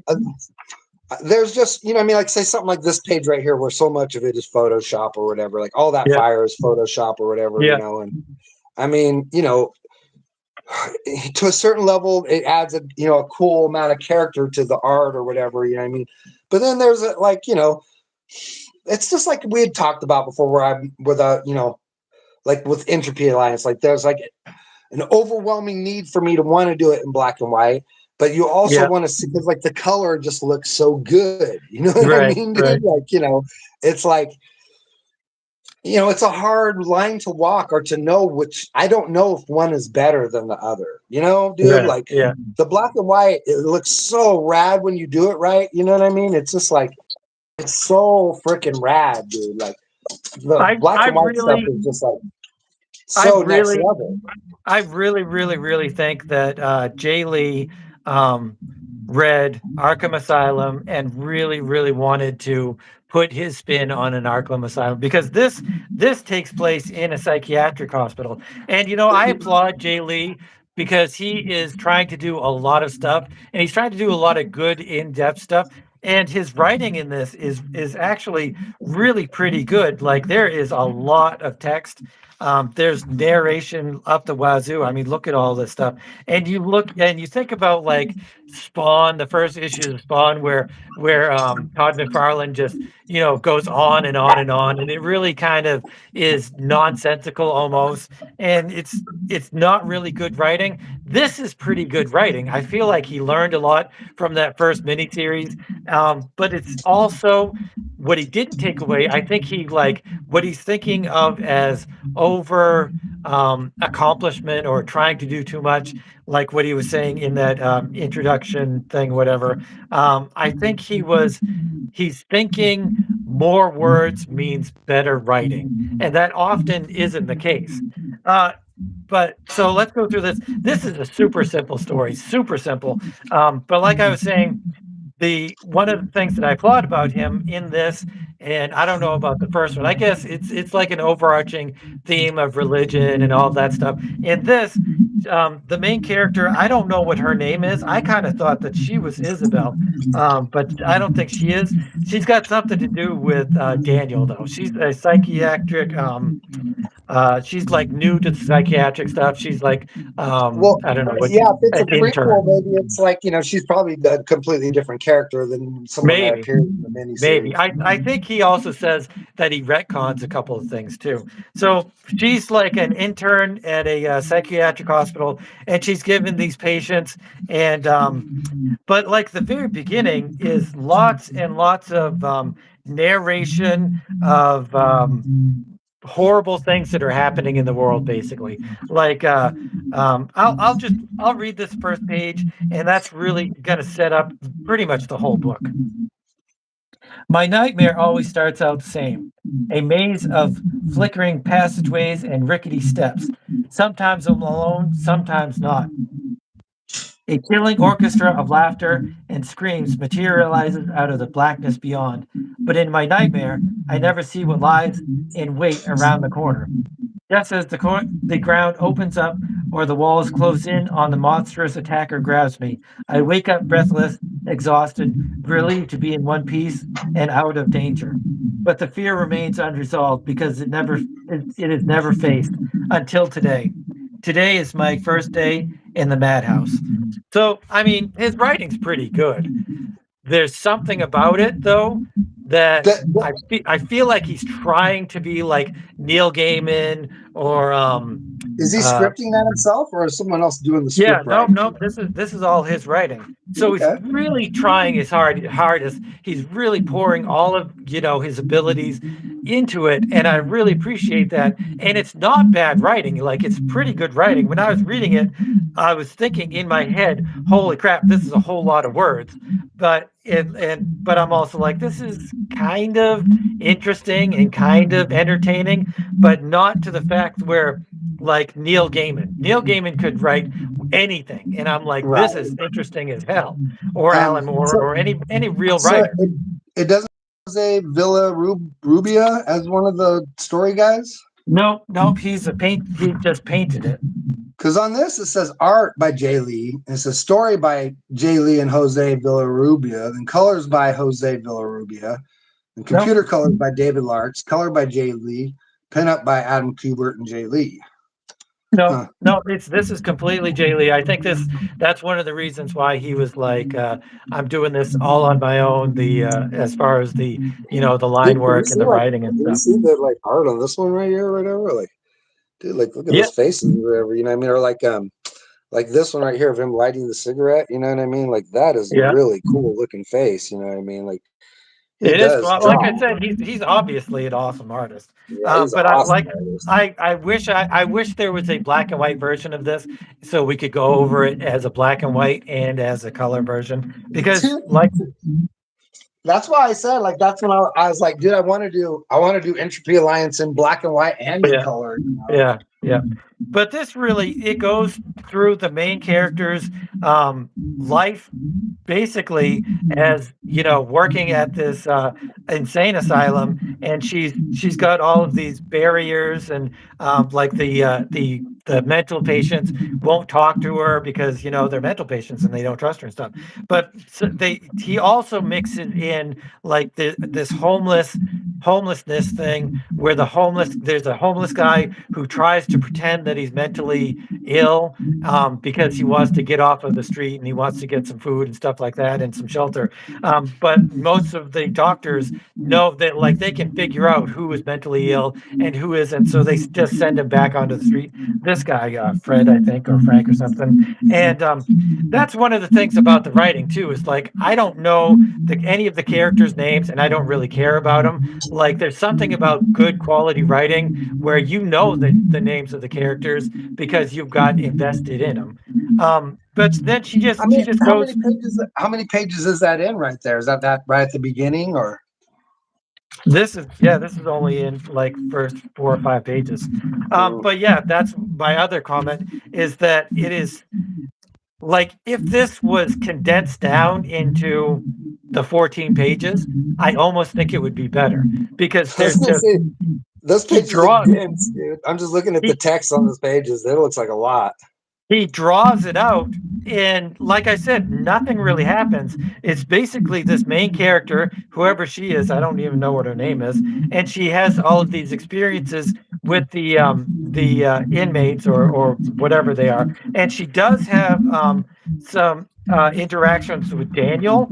there's just, what I mean, like, say something like this page right here, where so much of it is Photoshop or whatever, like all that Yeah, fire is Photoshop or whatever, yeah, and I mean, to a certain level, it adds a cool amount of character to the art or whatever, what I mean. But then there's it's just like we had talked about before, where I'm with like with Entropy Alliance, like there's like an overwhelming need for me to want to do it in black and white, but you also yeah. want to see, because like the color just looks so good. You know what I Right, mean, right. dude? Like, it's like, it's a hard line to walk, or to know which. I don't know if one is better than the other, dude. Yeah, Like yeah. the black and white, it looks so rad when you do it right. You know what I mean? It's just like, it's so freaking rad, dude. Like the I black I and white stuff really is just like I so next really level. I really, really, really think that Jay Lee um, read Arkham Asylum and really, really wanted to put his spin on an Arkham Asylum, because this takes place in a psychiatric hospital. And I applaud Jay Lee because he is trying to do a lot of stuff, and he's trying to do a lot of good in-depth stuff. And his writing in this is actually really pretty good. Like there is a lot of text. There's narration up the wazoo. I mean, look at all this stuff. And you look and you think about like Spawn, the first issue of Spawn, where Todd McFarlane just goes on and on and on, and it really kind of is nonsensical almost, and it's not really good writing. This is pretty good writing. I feel like he learned a lot from that first miniseries, but it's also what he didn't take away. I think he like what he's thinking of as over accomplishment or trying to do too much, like what he was saying in that introduction thing, whatever. I think he's thinking more words means better writing, and that often isn't the case. Uh, but so let's go through this. This is a super simple story, super simple. But like I was saying, the one of the things that I applaud about him in this, and I don't know about the first one. I guess it's like an overarching theme of religion and all that stuff. In this, the main character, I don't know what her name is. I kind of thought that she was Isabel, but I don't think she is. She's got something to do with Daniel, though. She's a psychiatric She's like new to the psychiatric stuff. She's like, Well, I don't know what, yeah, if it's a an prequel, intern. maybe it's like, she's probably a completely different character than someone that Maybe. appears in the Maybe. miniseries. I think he also says that he retcons a couple of things too. So she's like an intern at a psychiatric hospital, and she's given these patients, and but like the very beginning is lots and lots of narration of horrible things that are happening in the world, basically. Like I'll read this first page, and that's really going to set up pretty much the whole book. My nightmare always starts out the same, a maze of flickering passageways and rickety steps. Sometimes I'm alone, sometimes not. A killing orchestra of laughter and screams materializes out of the blackness beyond. But in my nightmare, I never see what lies in wait around the corner. Just as the ground opens up or the walls close in on the monstrous attacker grabs me, I wake up breathless, exhausted, relieved to be in one piece and out of danger. But the fear remains unresolved because it is never faced until today. Today is my first day in the madhouse. So, I mean, his writing's pretty good. There's something about it though that That, I feel like he's trying to be like Neil Gaiman or is he uh scripting that himself, or is someone else doing the yeah, script no, writing? no, this is all his writing. So he's Okay. really trying his hardest. He's really pouring all of, his abilities into it, and I really appreciate that. And it's not bad writing. Like it's pretty good writing. When I was reading it, I was thinking in my head, "Holy crap, this is a whole lot of words." But I'm also like, this is kind of interesting and kind of entertaining, but not to the fact where like Neil Gaiman. Neil Gaiman could write anything, and I'm like, Right. this is interesting as hell. Or Alan Moore, So, or any real so writer. it doesn't say Villa Rubia as one of the story guys? No, nope. He's a paint. He just painted it. Because on this it says art by Jay Lee, and it says story by Jay Lee and Jose Villarrubia, then colors by Jose Villarrubia, and Nope. computer colors by David Larks, color by Jay Lee, pen up by Adam Kubert and Jay Lee. No, Huh. no. This is completely Jay Lee. I think that's one of the reasons why he was like, I'm doing this all on my own. The as far as the the line Dude, can you work and see the writing and can you stuff. see the art on this one right here or whatever? Like, dude, like look at Yeah, those faces or whatever, you know what I mean? Or like this one right here of him lighting the cigarette, you know what I mean? Like that is a yeah. really cool looking face, you know what I mean? Like he It is does well, like draw. I said, he's obviously an awesome artist. Yeah, he's an But I awesome like artist. I wish there was a black and white version of this so we could go over it as a black and white and as a color version because like That's why I said like that's when I was like, dude, I want to do Entropy Alliance in black and white and in yeah, color. yeah. But this really it goes through the main character's life basically as working at this insane asylum, and she's got all of these barriers, and like the mental patients won't talk to her because they're mental patients and they don't trust her and stuff. But so he also mixes in like this homelessness thing where there's a homeless guy who tries to pretend that he's mentally ill because he wants to get off of the street and he wants to get some food and stuff like that and some shelter. But most of the doctors know that like they can figure out who is mentally ill and who isn't, so they just send him back onto the street. This guy, Fred, I think, or Frank or something. And that's one of the things about the writing too. Is like I don't know any of the characters' names, and I don't really care about them. Like there's something about good quality writing where the names of the characters because you've got invested in them. But then she just I mean, goes. how many pages is that in right there? Is that right at the beginning or? This is only in like first 4 or 5 pages. But yeah, that's my other comment is that it is like if this was condensed down into the 14 pages, I almost think it would be better because I was there's gonna just say, those he pages draws are dense, dude. I'm just looking at the text on those pages. It looks like a lot. he draws it out, and like I said, nothing really happens. It's basically this main character, whoever she is, I don't even know what her name is, and she has all of these experiences with the inmates or whatever they are, and she does have some interactions with Daniel,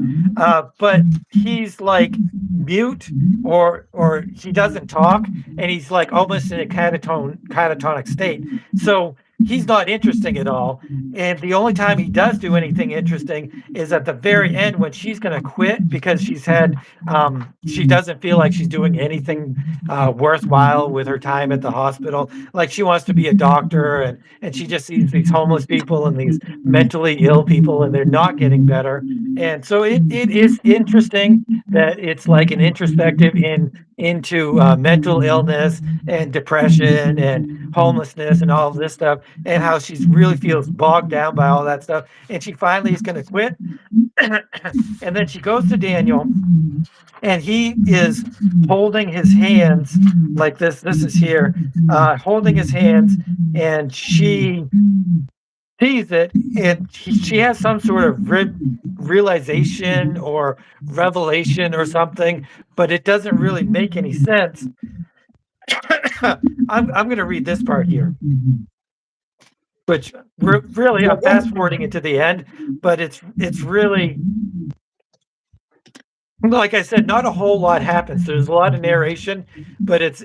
but he's like mute or he doesn't talk, and he's like almost in a catatonic state. So he's not interesting at all. And the only time he does do anything interesting is at the very end when she's going to quit because she doesn't feel like she's doing anything worthwhile with her time at the hospital. Like she wants to be a doctor, and she just sees these homeless people and these mentally ill people, and they're not getting better. And so it is interesting that it's like an introspective into mental illness and depression and homelessness and all of this stuff, and how she really feels bogged down by all that stuff, and she finally is going to quit. And then she goes to Daniel, and he is holding his hands like this is here, holding his hands, and she sees it, and she has some sort of realization or revelation or something, but it doesn't really make any sense. I'm going to read this part here, which really I'm fast forwarding it to the end, but it's really, like I said, not a whole lot happens. There's a lot of narration, but it's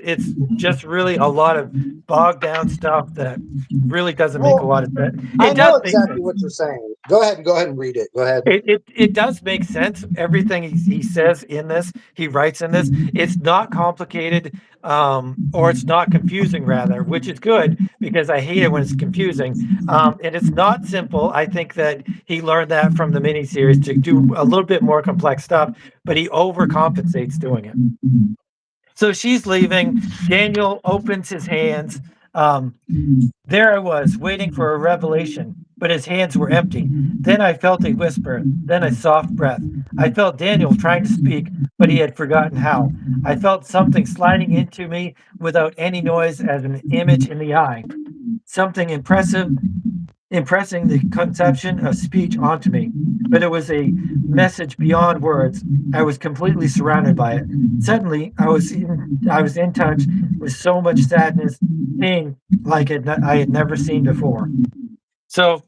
just really a lot of bogged down stuff that really doesn't make a lot of sense. I It know does make exactly sense. what you're saying. Go ahead and read it. Go ahead. It does make sense. Everything he says in this, he writes in this. It's not complicated, or it's not confusing, rather, which is good because I hate it when it's confusing. And it's not simple. I think that he learned that from the miniseries to do a little bit more complex stuff, but he overcompensates doing it. So she's leaving. Daniel opens his hands. There I was, waiting for a revelation, but his hands were empty. Then I felt a whisper, then a soft breath. I felt Daniel trying to speak, but he had forgotten how. I felt something sliding into me without any noise as an image in the eye. Something impressing the conception of speech onto me, but it was a message beyond words. I was completely surrounded by it. Suddenly, I was in touch with so much sadness, pain, like I had never seen before. So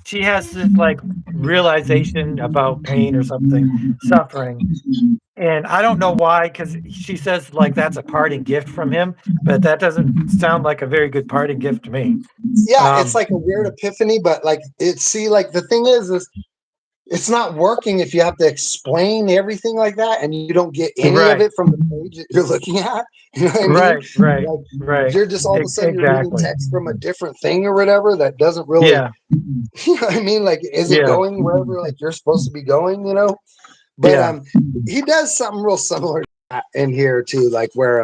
she has this like realization about pain or something, suffering. And I don't know why, because she says like that's a parting gift from him, but that doesn't sound like a very good parting gift to me. Yeah, it's like a weird epiphany, but like like the thing is it's not working if you have to explain everything like that and you don't get any of Right. it from the page that you're looking at. You know what I mean? Right. Like, Right. you're just all of a sudden you're reading Exactly. text from a different thing or whatever that doesn't really, Yeah. you know what I mean? Like, is it Yeah. going wherever like you're supposed to be going, you know? But Yeah. he does something real similar to that in here too, like where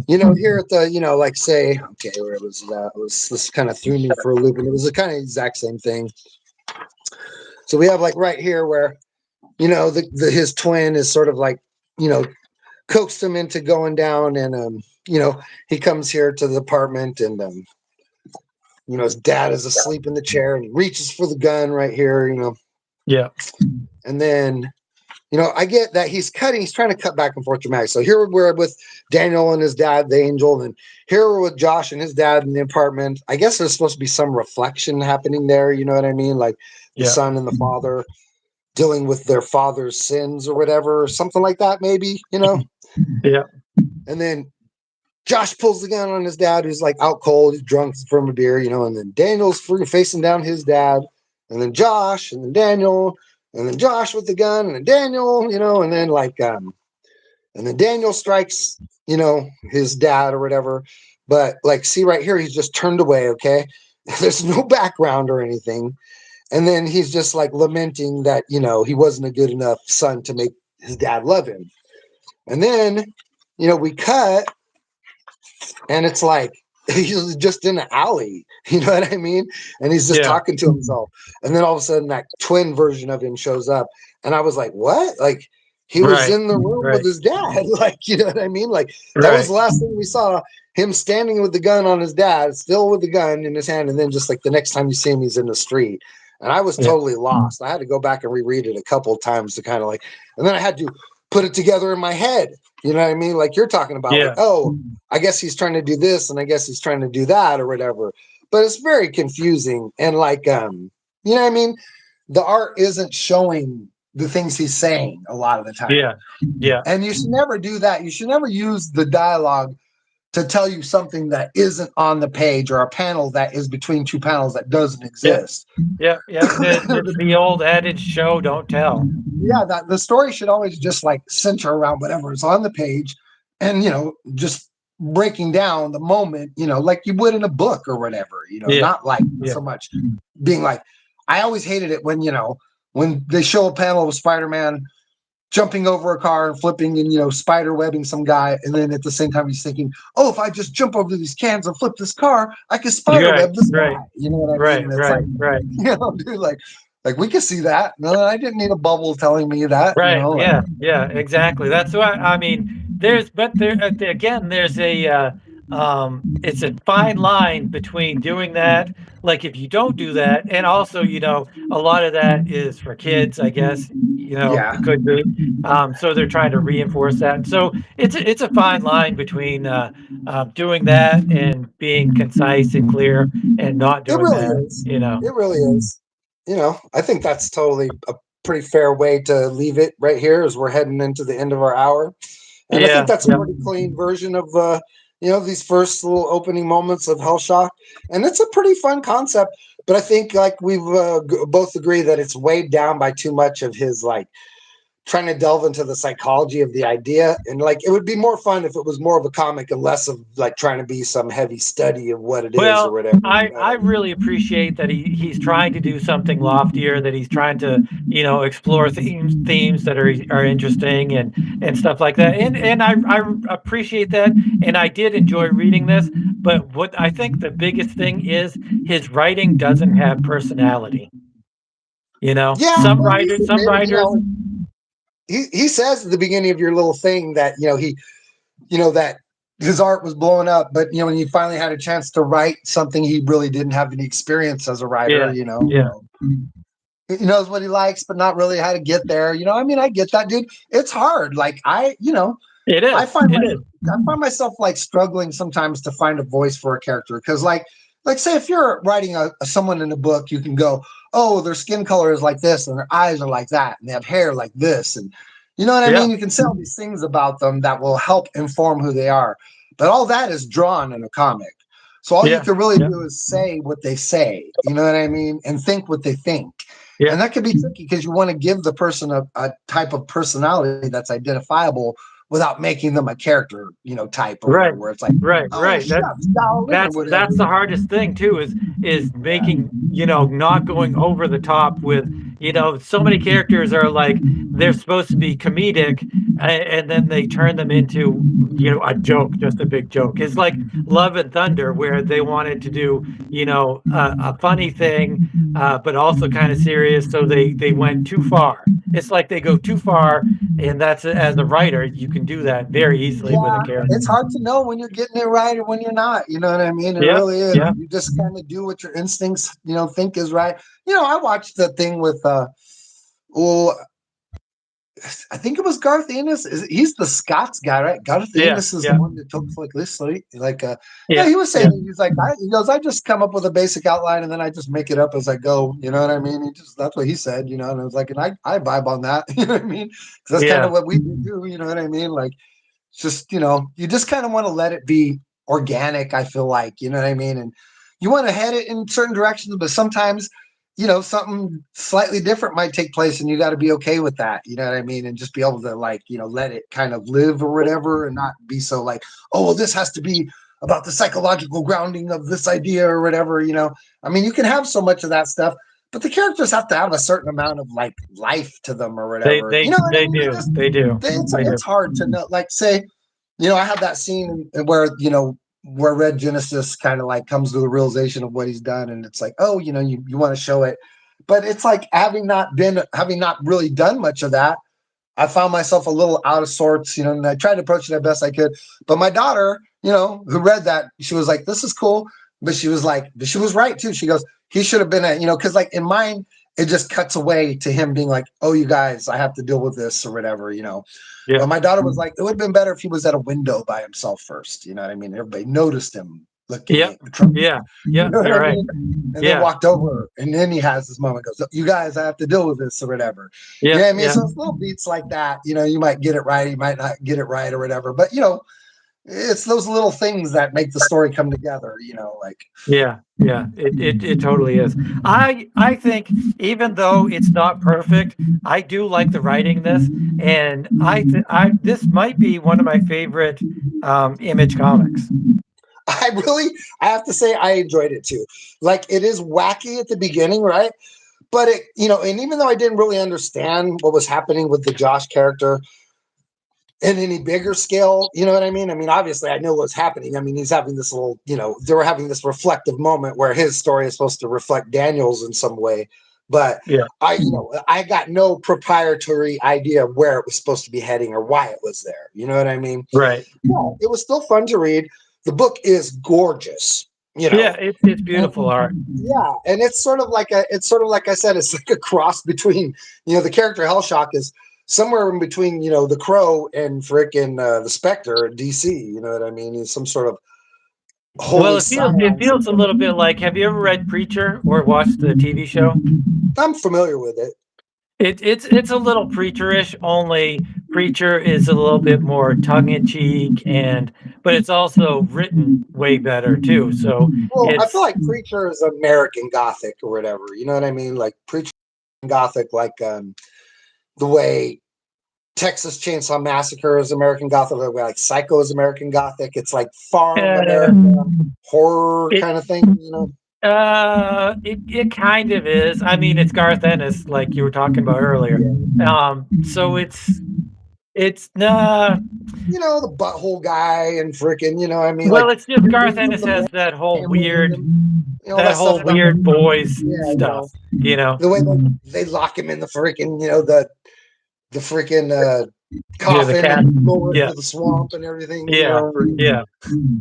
you know, here at the, you know, like say, okay, where was that? This kind of threw me for a loop, and it was the kind of exact same thing. So we have like right here where, you know, his twin is sort of like, you know, coaxed him into going down, and you know, he comes here to the apartment, and you know, his dad is asleep in the chair, and he reaches for the gun right here, you know. Yeah. And then, you know, I get that he's trying to cut back and forth dramatic. So here we're with Daniel and his dad, the angel, and here we're with Josh and his dad in the apartment. I guess there's supposed to be some reflection happening there, you know what I mean? Like the son and the father dealing with their father's sins or whatever, or something like that, maybe, you know? Yeah. And then Josh pulls the gun on his dad, who's like out cold, he's drunk from a beer, you know, and then Daniel's facing down his dad, and then Josh, and then Daniel, and then Josh with the gun, and then Daniel, you know, and then like and then Daniel strikes, you know, his dad or whatever. But like, see right here, he's just turned away, okay? There's no background or anything. And then he's just like lamenting that, you know, he wasn't a good enough son to make his dad love him. And then, you know, we cut, and it's like he's just in the alley, you know what I mean? And he's just talking to himself. And then all of a sudden that twin version of him shows up. And I was like, what? Like, he was Right. in the room Right. with his dad. Like, you know what I mean? Like that was Right. the last thing we saw, him standing with the gun on his dad, still with the gun in his hand, and then just like the next time you see him, he's in the street. And I was Yeah. totally lost. I had to go back and reread it a couple of times to kind of like, and then I had to put it together in my head. You know what I mean? Like you're talking about, Yeah. like, oh, I guess he's trying to do this, and I guess he's trying to do that, or whatever. But it's very confusing, and like, you know what I mean? The art isn't showing the things he's saying a lot of the time. Yeah. Yeah. And you should never do that. You should never use the dialogue to tell you something that isn't on the page, or a panel that is between two panels that doesn't exist. Yeah. Yeah. The old adage, show, don't tell. Yeah, that the story should always just like center around whatever is on the page, and you know, just breaking down the moment, you know, like you would in a book or whatever, you know, Yeah. not like Yeah. so much being like, I always hated it when, you know, when they show a panel of Spider-Man jumping over a car and flipping and, you know, spider webbing some guy, and then at the same time he's thinking, oh, if I just jump over these cans and flip this car, I can spider web this guy. You know what I Right. mean? And it's Right. like, Right. you know, dude, like we could see that. No, I didn't need a bubble telling me that. Right. You know, like, Yeah. Yeah. Exactly. That's why I mean. But there again. There's a. It's a fine line between doing that. Like if you don't do that, and also, you know, a lot of that is for kids, I guess. You know, Yeah. it could be. So they're trying to reinforce that. So it's a fine line between doing that and being concise and clear, and not It doing really that. is. You know. It really is. You know, I think that's totally a pretty fair way to leave it right here as we're heading into the end of our hour. And I Yeah. think that's a Yeah. pretty clean version of you know, these first little opening moments of Hellshock. And it's a pretty fun concept, but I think like we've both agree that it's weighed down by too much of his like trying to delve into the psychology of the idea. And like it would be more fun if it was more of a comic and less of like trying to be some heavy study of what it is or Well, whatever. I really appreciate that he's trying to do something loftier, that he's trying to, you know, explore themes that are interesting and stuff like that. And I appreciate that, and I did enjoy reading this. But what I think the biggest thing is his writing doesn't have personality. You know, Yeah, some well, he's writers, admitted, you know, he says at the beginning of your little thing that, you know, you know, that his art was blowing up, but you know, when he finally had a chance to write something, he really didn't have any experience as a writer. Yeah. You know, Yeah. he knows what he likes, but not really how to get there. You know, I mean, I get that, dude. It's hard. Like you know, It is. I find It is. myself like struggling sometimes to find a voice for a character, because like say if you're writing someone in a book, you can go, oh, their skin color is like this and their eyes are like that and they have hair like this, and you know what I Yeah. mean? You can say all these things about them that will help inform who they are, but all that is drawn in a comic. So all Yeah. you can really Yeah. do is say what they say, you know what I mean, and think what they think. Yeah. And that could be tricky because you want to give the person a type of personality that's identifiable without making them a character, you know, type or Right. whatever, where it's like, Right. oh, Right. shucks, Shaolin or whatever. That's the hardest thing too, is making, you know, not going over the top with, you know, so many characters are like they're supposed to be comedic, and then they turn them into, you know, a joke, just a big joke. It's like Love and Thunder, where they wanted to do, you know, a funny thing, but also kind of serious, so they went too far. It's like they go too far, and that's, as a writer, you can do that very easily with a character. It's hard to know when you're getting it right or when you're not. You know what I mean? It Yeah, really is. yeah. You just kind of do what your instincts, you know, think is right. You know, I watched the thing with I think it was Garth Ennis. He's the Scots guy, right? Garth Yeah, Ennis is yeah. the one that talks like this, right? Like, Yeah, he was saying, he's like, he goes, I just come up with a basic outline and then I just make it up as I go. You know what I mean? That's what he said, you know, and I was like, and I vibe on that. You know what I mean? Because that's kind Yeah. of what we do. You know what I mean? Like, just, you know, you just kind of want to let it be organic, I feel like, you know what I mean? And you want to head it in certain directions, but sometimes, you know, something slightly different might take place and you got to be okay with that. You know what I mean? And just be able to, like, you know, let it kind of live or whatever, and not be so like, oh, well, this has to be about the psychological grounding of this idea or whatever, you know. I mean, you can have so much of that stuff, but the characters have to have a certain amount of like life to them or whatever. They you know what I mean? do. Just- They do. it's hard to know. Like, say, you know, I have that scene where, you know, where Red Genesis kind of like comes to the realization of what he's done, and it's like, oh, you know, you want to show it, but it's like having not really done much of that, I found myself a little out of sorts, you know, and I tried to approach it as best I could. But my daughter, you know, who read that, she was like, this is cool. But she was like, she was right too. She goes, he should have been you know, because like in mine, it just cuts away to him being like, oh, you guys, I have to deal with this or whatever, you know. Yeah. But my daughter was like, it would have been better if he was at a window by himself first. You know what I mean? Everybody noticed him looking Yeah. at the truck. Yeah. You Yeah. know what You're I right. mean? And Yeah. then walked over, and then he has this moment, goes, you guys, I have to deal with this or whatever. Yeah. You know what I mean? Yeah. So it's little beats like that. You know, you might get it right, you might not get it right or whatever. But, you know, it's those little things that make the story come together, you know, like. Yeah, yeah, it totally is. I think even though it's not perfect, I do like the writing in this, and I this might be one of my favorite Image comics. I have to say, I enjoyed it too. Like, it is wacky at the beginning, right? But it, you know, and even though I didn't really understand what was happening with the Josh character in any bigger scale, you know what I mean? I mean, obviously, I know what's happening. I mean, he's having this little, you know, they were having this reflective moment where his story is supposed to reflect Daniel's in some way. But Yeah. you know, I got no proprietary idea of where it was supposed to be heading or why it was there. You know what I mean? Right. Yeah, it was still fun to read. The book is gorgeous. You know? Yeah, it's beautiful art. Yeah, and it's sort of like I said, it's like a cross between, you know, the character Hellshock is somewhere in between, you know, the Crow and frickin' the Spectre in DC. You know what I mean? He's some sort of Well, it feels a little bit like. Have you ever read Preacher or watched the TV show? I'm familiar with it. It's a little Preacher-ish. Only Preacher is a little bit more tongue in cheek, but it's also written way better too. So Well, I it's feel like Preacher is American Gothic or whatever. You know what I mean? Like Preacher Gothic, like the way Texas Chainsaw Massacre is American Gothic, the way like Psycho is American Gothic. It's like farm American horror kind of thing, you know. it kind of is. I mean, it's Garth Ennis, like you were talking about earlier. So it's nah. You know, the butthole guy and freaking, you know, I mean, Well, like, it's just Garth Ennis has that whole weird, you know, that whole stuff weird boys Yeah, stuff. You know, the way they lock him in the freaking, you know, the freaking coffin cat. and go Yeah. into the swamp and everything. Yeah, You know? yeah,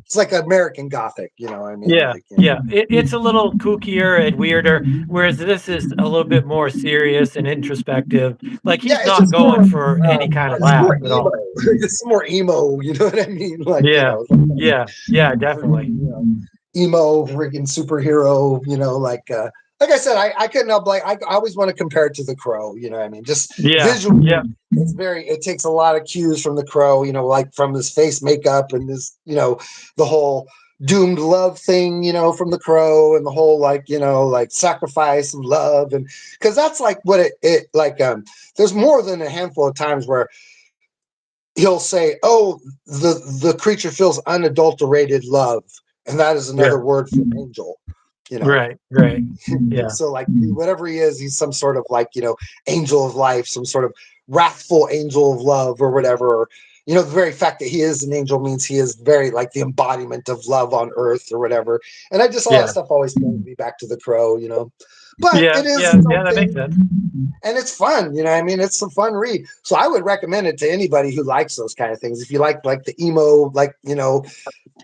It's like American Gothic, you know. I mean, yeah, like, you know. yeah. It's a little kookier and weirder, whereas this is a little bit more serious and introspective. Like he's Yeah, it's not just going more, for any kind of it's laugh more at all. emo. It's more emo, you know what I mean? Like, Yeah, you know, yeah, definitely. you know, emo freaking superhero, you know, like I said, I couldn't help, like, I always want to compare it to the Crow, you know what I mean? Just Yeah, visually, yeah, it takes a lot of cues from the Crow, you know, like from his face makeup and this, you know, the whole doomed love thing, you know, from the Crow, and the whole, like, you know, like sacrifice and love, and because that's like what it like there's more than a handful of times where he'll say, oh, the creature feels unadulterated love, and that is another word for angel, you know. right, yeah, So like whatever he is, he's some sort of, like, you know, angel of life, some sort of wrathful angel of love or whatever. Or, you know, the very fact that he is an angel means he is very like the embodiment of love on earth or whatever. And I just, all that stuff always brings me back to the Crow, you know. But yeah, it is yeah, that makes sense. and it's fun, you know what I mean? It's a fun read. So I would recommend it to anybody who likes those kind of things. If you like the emo, like, you know,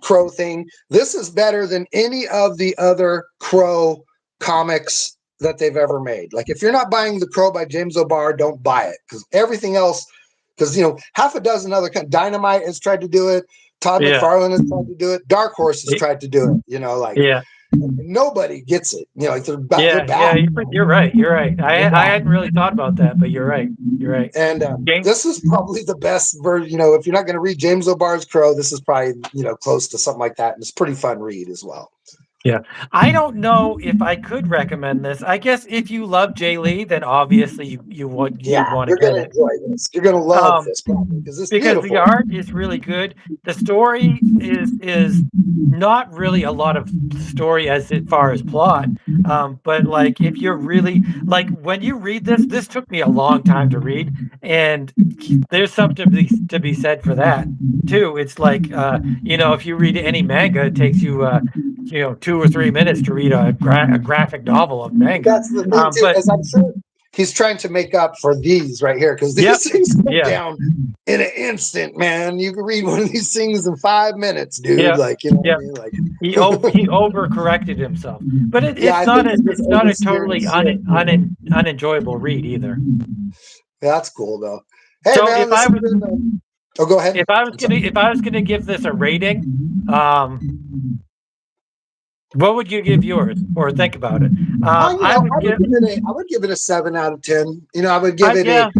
Crow thing, this is better than any of the other Crow comics that they've ever made. Like, if you're not buying The Crow by James O'Barr, don't buy it, because everything else, because, you know, half a dozen other Dynamite has tried to do it, Todd McFarlane has tried to do it, Dark Horse has tried to do it, you know, like, nobody gets it, you know, like they're bad. Yeah, you're right. I hadn't really thought about that, but you're right. And this is probably the best version, you know, if you're not going to read James O'Barr's Crow, this is probably, you know, close to something like that, and it's a pretty fun read as well. Yeah, I don't know if I could recommend this. I guess if you love Jay Lee, then obviously you want to you're get gonna it. enjoy this. You're gonna love this probably, because it's beautiful. The art is really good. The story is not really a lot of story as far as plot, but like if you're really like when you read this took me a long time to read, and there's something to be said for that too. It's like you know, if you read any manga, it takes you you know 2 or 3 minutes to read a graphic novel of manga. That's the thing too, as I'm sure he's trying to make up for these right here because these Yep. things go Yeah. down in an instant, man. You can read one of these things in 5 minutes, dude. Yeah. Like, you know Yeah. what I mean? Like, He overcorrected himself, but yeah, I think he's just it's not a oversteering totally shit. unenjoyable read either. Yeah, that's cool though. Hey, So man, if this I has was been, oh, go ahead. if I was gonna give this a rating, what would you give yours? Or think about it. I would give I would give it a 7 out of 10. You know, I would give it yeah.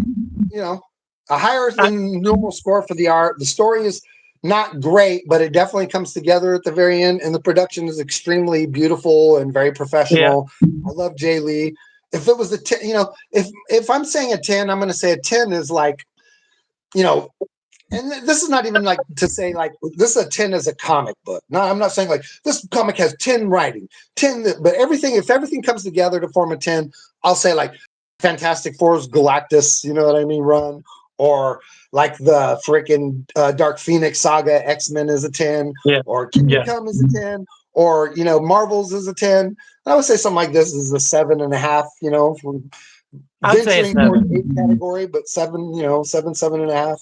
you know, a higher than normal score for the art. The story is not great, but it definitely comes together at the very end, and the production is extremely beautiful and very professional. I love Jay Lee. If it was a 10, you know, if I'm saying a 10, I'm going to say a 10 is like, you know, and this is not even like to say like this is a 10 as a comic book. No, I'm not saying like this comic has 10 writing, 10, but everything, if everything comes together to form a 10, I'll say like Fantastic Four's Galactus, you know what I mean, run, or like the freaking Dark Phoenix saga, X-Men is a 10, Yeah. or Kingdom Come is a 10, or, you know, Marvel's is a 10. I would say something like this is a 7.5, you know, I'd say a venturing toward 7. 8 category, but 7, you know, 7.5.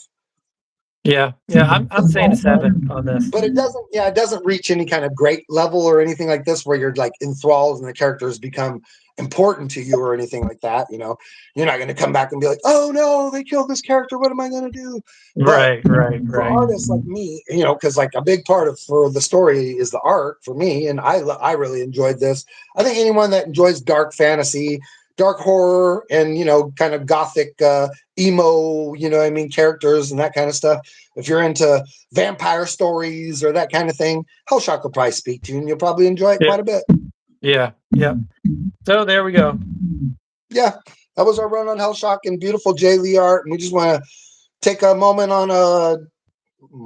Yeah. I'm saying a 7 on this. But it doesn't reach any kind of great level or anything like this where you're like enthralled and the characters become important to you or anything like that. You know, you're not going to come back and be like, oh no, they killed this character. What am I going to do? Right. For artists like me, you know, because like a big part of for the story is the art for me, and I really enjoyed this. I think anyone that enjoys dark fantasy, dark horror, and, you know, kind of gothic emo, you know what I mean, characters and that kind of stuff. If you're into vampire stories or that kind of thing, Hellshock will probably speak to you, and you'll probably enjoy it quite a bit. Yeah. So there we go. Yeah, that was our run on Hellshock and beautiful Jay Lee art, and we just want to take a moment on I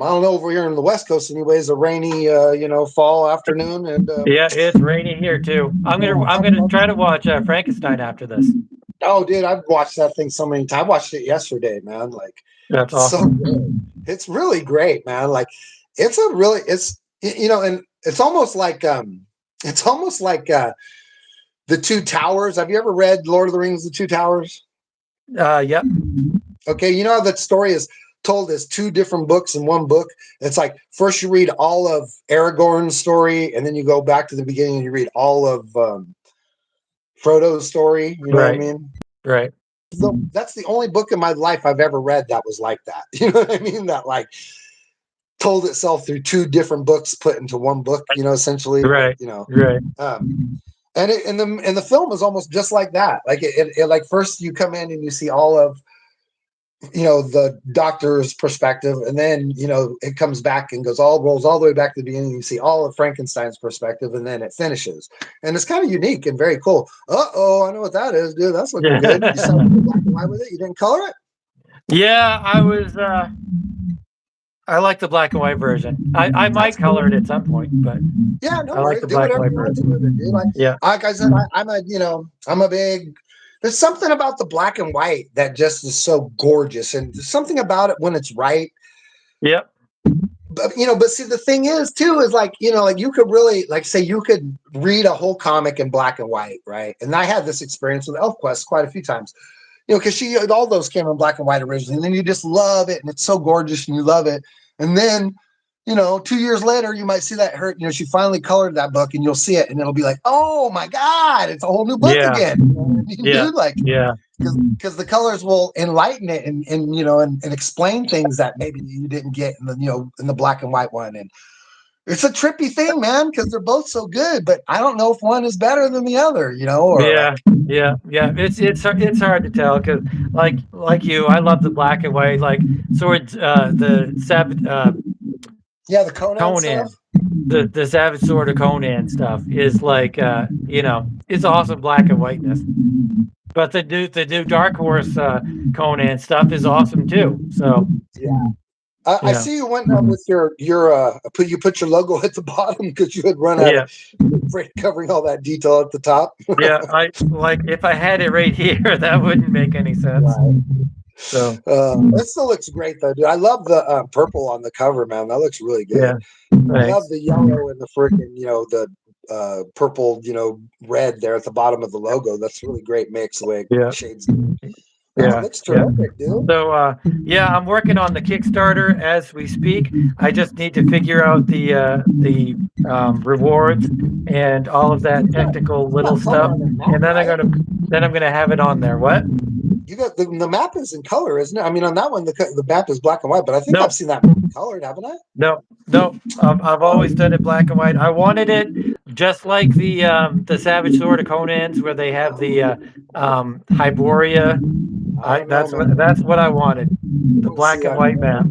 don't know, over here in the West Coast, anyways, a rainy, you know, fall afternoon, and Yeah, it's raining here too. I'm gonna try to watch Frankenstein after this. oh, dude, I've watched that thing so many times. I watched it yesterday, man. Like, That's it's so awesome. good. It's really great, man. Like, it's you know, and it's almost like the Two Towers. Have you ever read Lord of the Rings: The Two Towers? Yep. Okay, you know how that story is told as 2 different books in one book. It's like first you read all of Aragorn's story, and then you go back to the beginning and you read all of Frodo's story. You know what I mean? Right. So that's the only book in my life I've ever read that was like that. You know what I mean? That like told itself through 2 different books put into one book. You know, essentially. Right. You know. Right. And the film is almost just like that. Like it like first you come in and you see all of, you know, the doctor's perspective, and then, you know, it comes back and rolls all the way back to the beginning. You see all of Frankenstein's perspective, and then it finishes, and it's kind of unique and very cool. I know what that is, dude. That's looking good. You saw black and white with it. You didn't color it. Yeah, I was. I like the black and white version. I might color it at some point, but yeah, no, I like the do black and whatever white you want to version. do with it, dude. Like I said, I'm a big. There's something about the black and white that just is so gorgeous, and there's something about it when it's right. Yep. But, you know, but see, the thing is too, is like, you know, like you could really, like, say you could read a whole comic in black and white, right? And I had this experience with ElfQuest quite a few times, you know, because all those came in black and white originally, and then you just love it, and it's so gorgeous, and you love it, and then, you know, 2 years later, you might see that hurt. You know, she finally colored that book, and you'll see it, and it'll be like, oh my God, it's a whole new book again. You know what I mean, dude? Like, because the colors will enlighten it and you know, and explain things that maybe you didn't get in the, you know, in the black and white one. And it's a trippy thing, man, because they're both so good, but I don't know if one is better than the other, you know? Or yeah. It's hard to tell because like you, I love the black and white, like Swords, the the Conan stuff. The Savage Sword of Conan stuff is like you know, it's awesome black and whiteness. But the new Dark Horse Conan stuff is awesome too. So yeah. I see you went with you put your logo at the bottom because you had run out of covering all that detail at the top. Yeah, I like if I had it right here, that wouldn't make any sense. Right. So it still looks great though, dude. I love the purple on the cover, man. That looks really good. Yeah, I love the yellow and the freaking, you know, the purple, red there at the bottom of the logo. That's really great mix the way it Yeah. shades. Yeah, It looks terrific, dude. So, yeah, I'm working on the Kickstarter as we speak. I just need to figure out the rewards and all of that technical little stuff, and then I'm gonna have it on there. What? You got the map is in color, isn't it? I mean, on that one, the map is black and white, but I think No. I've seen that map colored, haven't I? No, no. I've always done it black and white. I wanted it just like the Savage Sword of Conan's, where they have the Hyboria. That's what I wanted. The black and white map,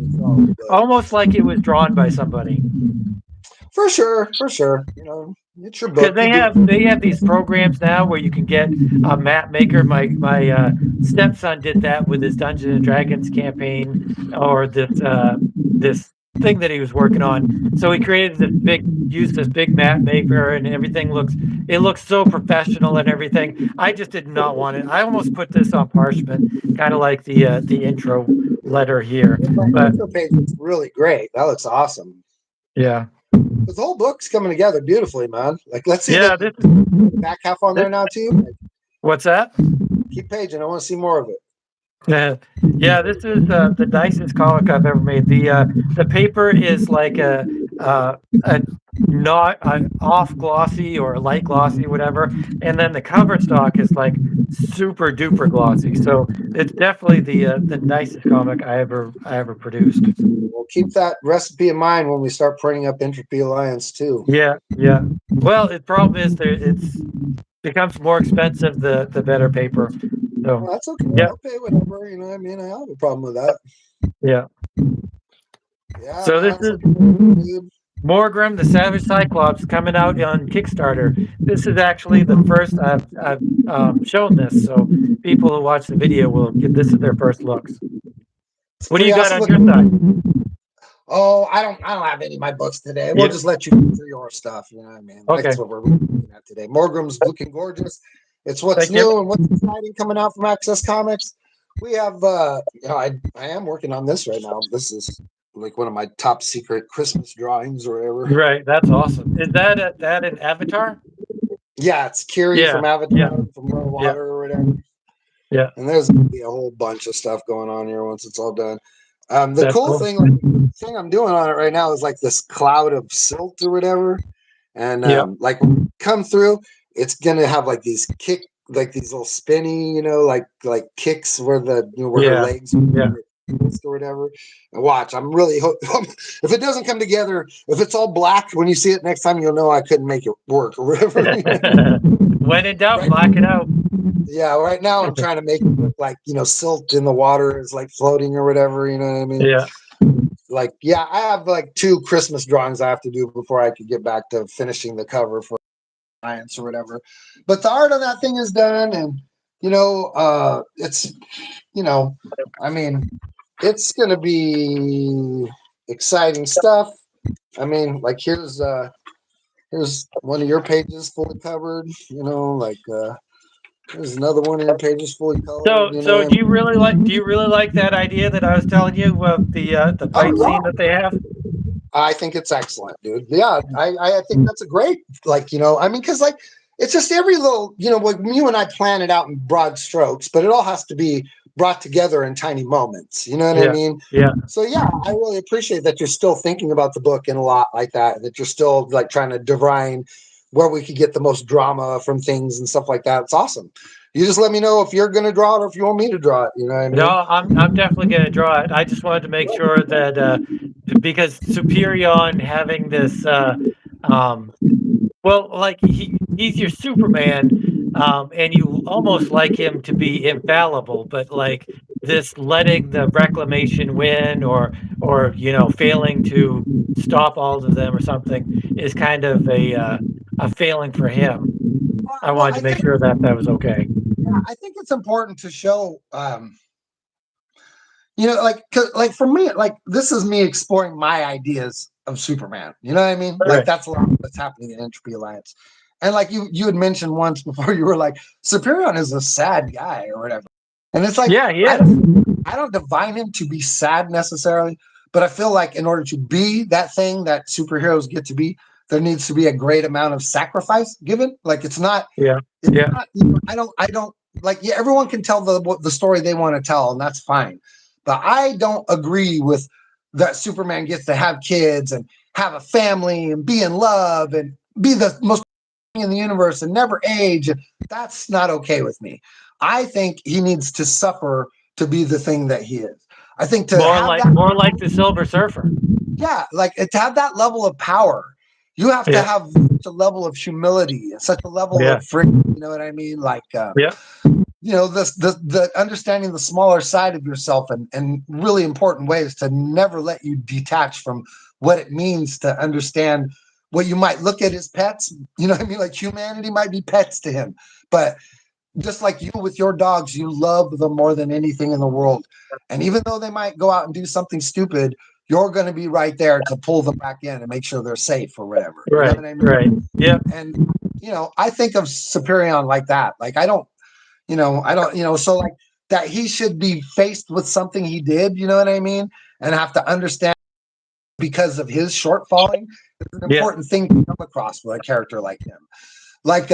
almost like it was drawn by somebody. For sure. It's your book. Because they have these programs now where you can get a map maker. My stepson did that with his Dungeons and Dragons campaign, or this thing that he was working on. So he used this big map maker, and everything looks so professional and everything. I just did not want it. I almost put this on parchment, kind of like the intro letter here. But intro page is really great. That looks awesome. Yeah. The whole book's coming together beautifully, man. Like, let's see Yeah, the back half on there now too. What's that? Keep paging. I want to see more of it. Yeah, this is the nicest comic I've ever made. The paper is like a not an off glossy or light glossy, whatever, and then the cover stock is like super duper glossy. So it's definitely the nicest comic I ever produced. We'll keep that recipe in mind when we start printing up Entropy Alliance too. Yeah. Well, the problem is it's becomes more expensive the better paper. So Well, that's okay. Yeah. I'll pay whatever. You know what I mean? I have a problem with that. yeah. Yeah. So man, this is dude. Morgrim, the Savage Cyclops, coming out on Kickstarter. This is actually the first I've shown this, so people who watch the video will get this is their first looks. What do you got on your side? Oh, I don't have any of my books today. We'll Yeah. just let you do your stuff. You know what I mean? Okay. That's what we're looking at today. Morgrim's looking gorgeous. It's what's Thank you. new and what's exciting coming out from Access Comics. We have I am working on this right now. This is like one of my top secret Christmas drawings or whatever. Right, that's awesome. Is that an Avatar? Yeah, it's Kiri Yeah, from Avatar, yeah, from Run Water or whatever. Yeah. And there's gonna be a whole bunch of stuff going on here once it's all done. The That's cool cool. thing I'm doing on it right now is like this cloud of silt or whatever. And Yep. like when you come through, it's gonna have like these these little spinny, like kicks where where her Yeah, legs yeah. or whatever. And watch, I'm really if it doesn't come together, if it's all black when you see it next time, you'll know I couldn't make it work or whatever. When in doubt, Right. black it out. Yeah, right now I'm trying to make it look like silt in the water is like floating or whatever, you know what I mean? Yeah. Like, yeah, I have like 2 Christmas drawings I have to do before I could get back to finishing the cover for Science or whatever. But the art on that thing is done, and it's I mean, it's gonna be exciting stuff. I mean, like here's one of your pages fully covered, there's another one of your pages fully colored. So do you really like that idea that I was telling you of the fight scene that they have? I think it's excellent, dude. Yeah, I think that's a great, I mean, because it's just every little, like you and I plan it out in broad strokes, but it all has to be brought together in tiny moments. You know what I mean? Yeah. So yeah, I really appreciate that you're still thinking about the book in a lot like that, and that you're still like trying to divine where we could get the most drama from things and stuff like that. It's awesome. You just let me know if you're going to draw it or if you want me to draw it. You know what I mean? No, I'm definitely going to draw it. I just wanted to make sure that because Superion having this, well, like he's your Superman, and you almost like him to be infallible, but like this letting the reclamation win or failing to stop all of them or something is kind of a failing for him. I wanted to make sure that was okay. I think it's important to show, like for me, like this is me exploring my ideas of Superman. You know what I mean? Right. Like that's a lot of what's happening in Entropy Alliance. And like you had mentioned once before, you were like, Superion is a sad guy or whatever. And it's like, Yeah, he is. I don't divine him to be sad necessarily, but I feel like in order to be that thing that superheroes get to be, there needs to be a great amount of sacrifice given. Like it's not, Yeah. it's Yeah. not, I don't like, yeah, everyone can tell the story they want to tell, and that's fine. But I don't agree with that Superman gets to have kids and have a family and be in love and be the most in the universe and never age. That's not okay with me. I think he needs to suffer to be the thing that he is. I think to More have like that, more like the Silver Surfer. yeah, like to have that level of power, you have to Yeah. have such a level of humility and such a level Yeah. of freedom. You know what I mean? Like, Yeah. you know, the understanding the smaller side of yourself and really important ways to never let you detach from what it means to understand what you might look at as pets. You know what I mean? Like humanity might be pets to him, but just like you with your dogs, you love them more than anything in the world. And even though they might go out and do something stupid, you're going to be right there to pull them back in and make sure they're safe or whatever. You know Right. what I mean? Right. Yeah. And, you know, I think of Superion like that. Like, I don't, so like that he should be faced with something he did, you know what I mean? And have to understand because of his shortfalling. It's an Yeah. important thing to come across with a character like him. Like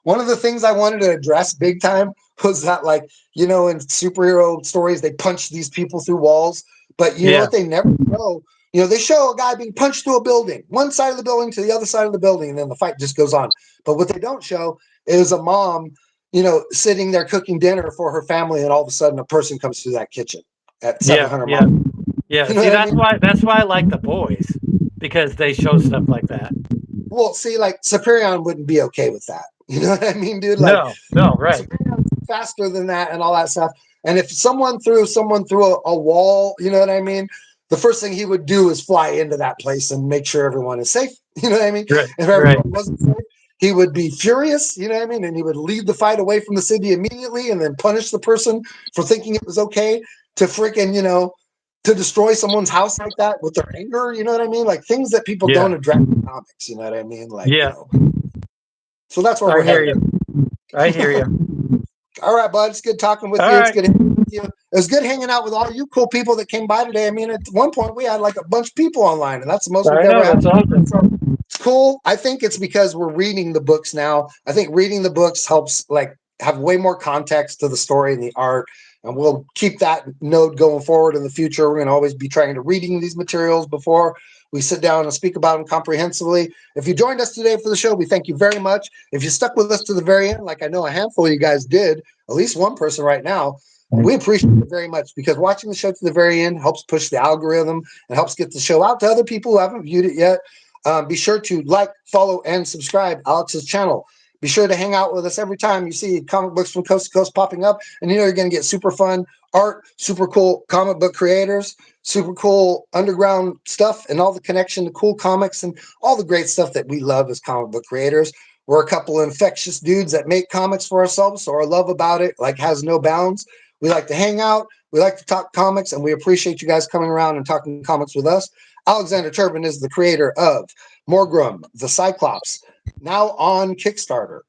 one of the things I wanted to address big time was that, like, you know, in superhero stories they punch these people through walls, but you know Yeah. what they never show? You know, they show a guy being punched through a building, one side of the building to the other side of the building, and then the fight just goes on. But what they don't show is a mom, you know, sitting there cooking dinner for her family, and all of a sudden a person comes through that kitchen at Yeah. 700 Yeah. miles. Yeah. You know See, what I mean? that's why I like The Boys, because they show stuff like that. Well, see, like Superion wouldn't be okay with that. You know what I mean, dude? Like, No, right. faster than that and all that stuff. And if someone threw a wall, you know what I mean? The first thing he would do is fly into that place and make sure everyone is safe. You know what I mean? Right. If everyone Right. wasn't safe, he would be furious, you know what I mean? And he would lead the fight away from the city immediately and then punish the person for thinking it was okay to freaking, you know, to destroy someone's house like that with their anger, you know what I mean? Like things that people Yeah. don't address in comics, you know what I mean? Like, Yeah. you know. So that's where I we're hear headed. you. I hear you. All right, bud. It's good talking with All you. It's right. good hanging with you. It was good hanging out with all you cool people that came by today. I mean, at one point we had like a bunch of people online, and that's the most we've I ever know. had. That's awesome. So it's cool. I think it's because we're reading the books now. I think reading the books helps like have way more context to the story and the art. And we'll keep that node going forward in the future. We're going to always be trying to reading these materials before we sit down and speak about them comprehensively. If you joined us today for the show, we thank you very much. If you stuck with us to the very end, like I know a handful of you guys did, at least one person right now, we appreciate it very much because watching the show to the very end helps push the algorithm and helps get the show out to other people who haven't viewed it yet. Be sure to like, follow, and subscribe Alex's channel. Be sure to hang out with us every time you see comic books from coast to coast popping up. And you know you're going to get super fun art, super cool comic book creators, super cool underground stuff, and all the connection to cool comics and all the great stuff that we love as comic book creators. We're a couple of infectious dudes that make comics for ourselves, so our love about it like has no bounds. We like to hang out, we like to talk comics, and we appreciate you guys coming around and talking comics with us. Alexander Turbin is the creator of Morgrum, the Cyclops, now on Kickstarter.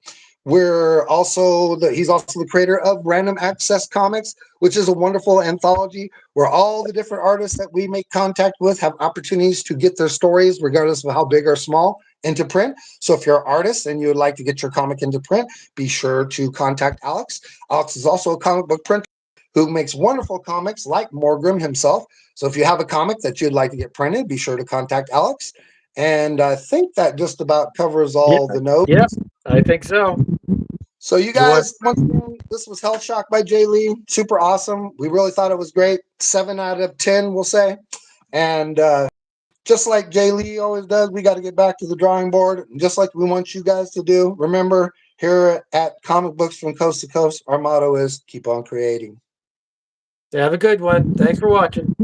He's also the creator of Random Access Comics, which is a wonderful anthology where all the different artists that we make contact with have opportunities to get their stories, regardless of how big or small, into print. So if you're an artist and you would like to get your comic into print, be sure to contact Alex. Alex is also a comic book printer who makes wonderful comics like Morgrim himself. So if you have a comic that you'd like to get printed, be sure to contact Alex. And I think that just about covers all the notes. Yep. I think so. So you guys, once again, this was Hell Shock by Jay Lee. Super awesome. We really thought it was great. 7 out of 10, we'll say. And just like Jay Lee always does, we got to get back to the drawing board. And just like we want you guys to do, remember, here at Comic Books from Coast to Coast, our motto is keep on creating. Have a good one. Thanks for watching.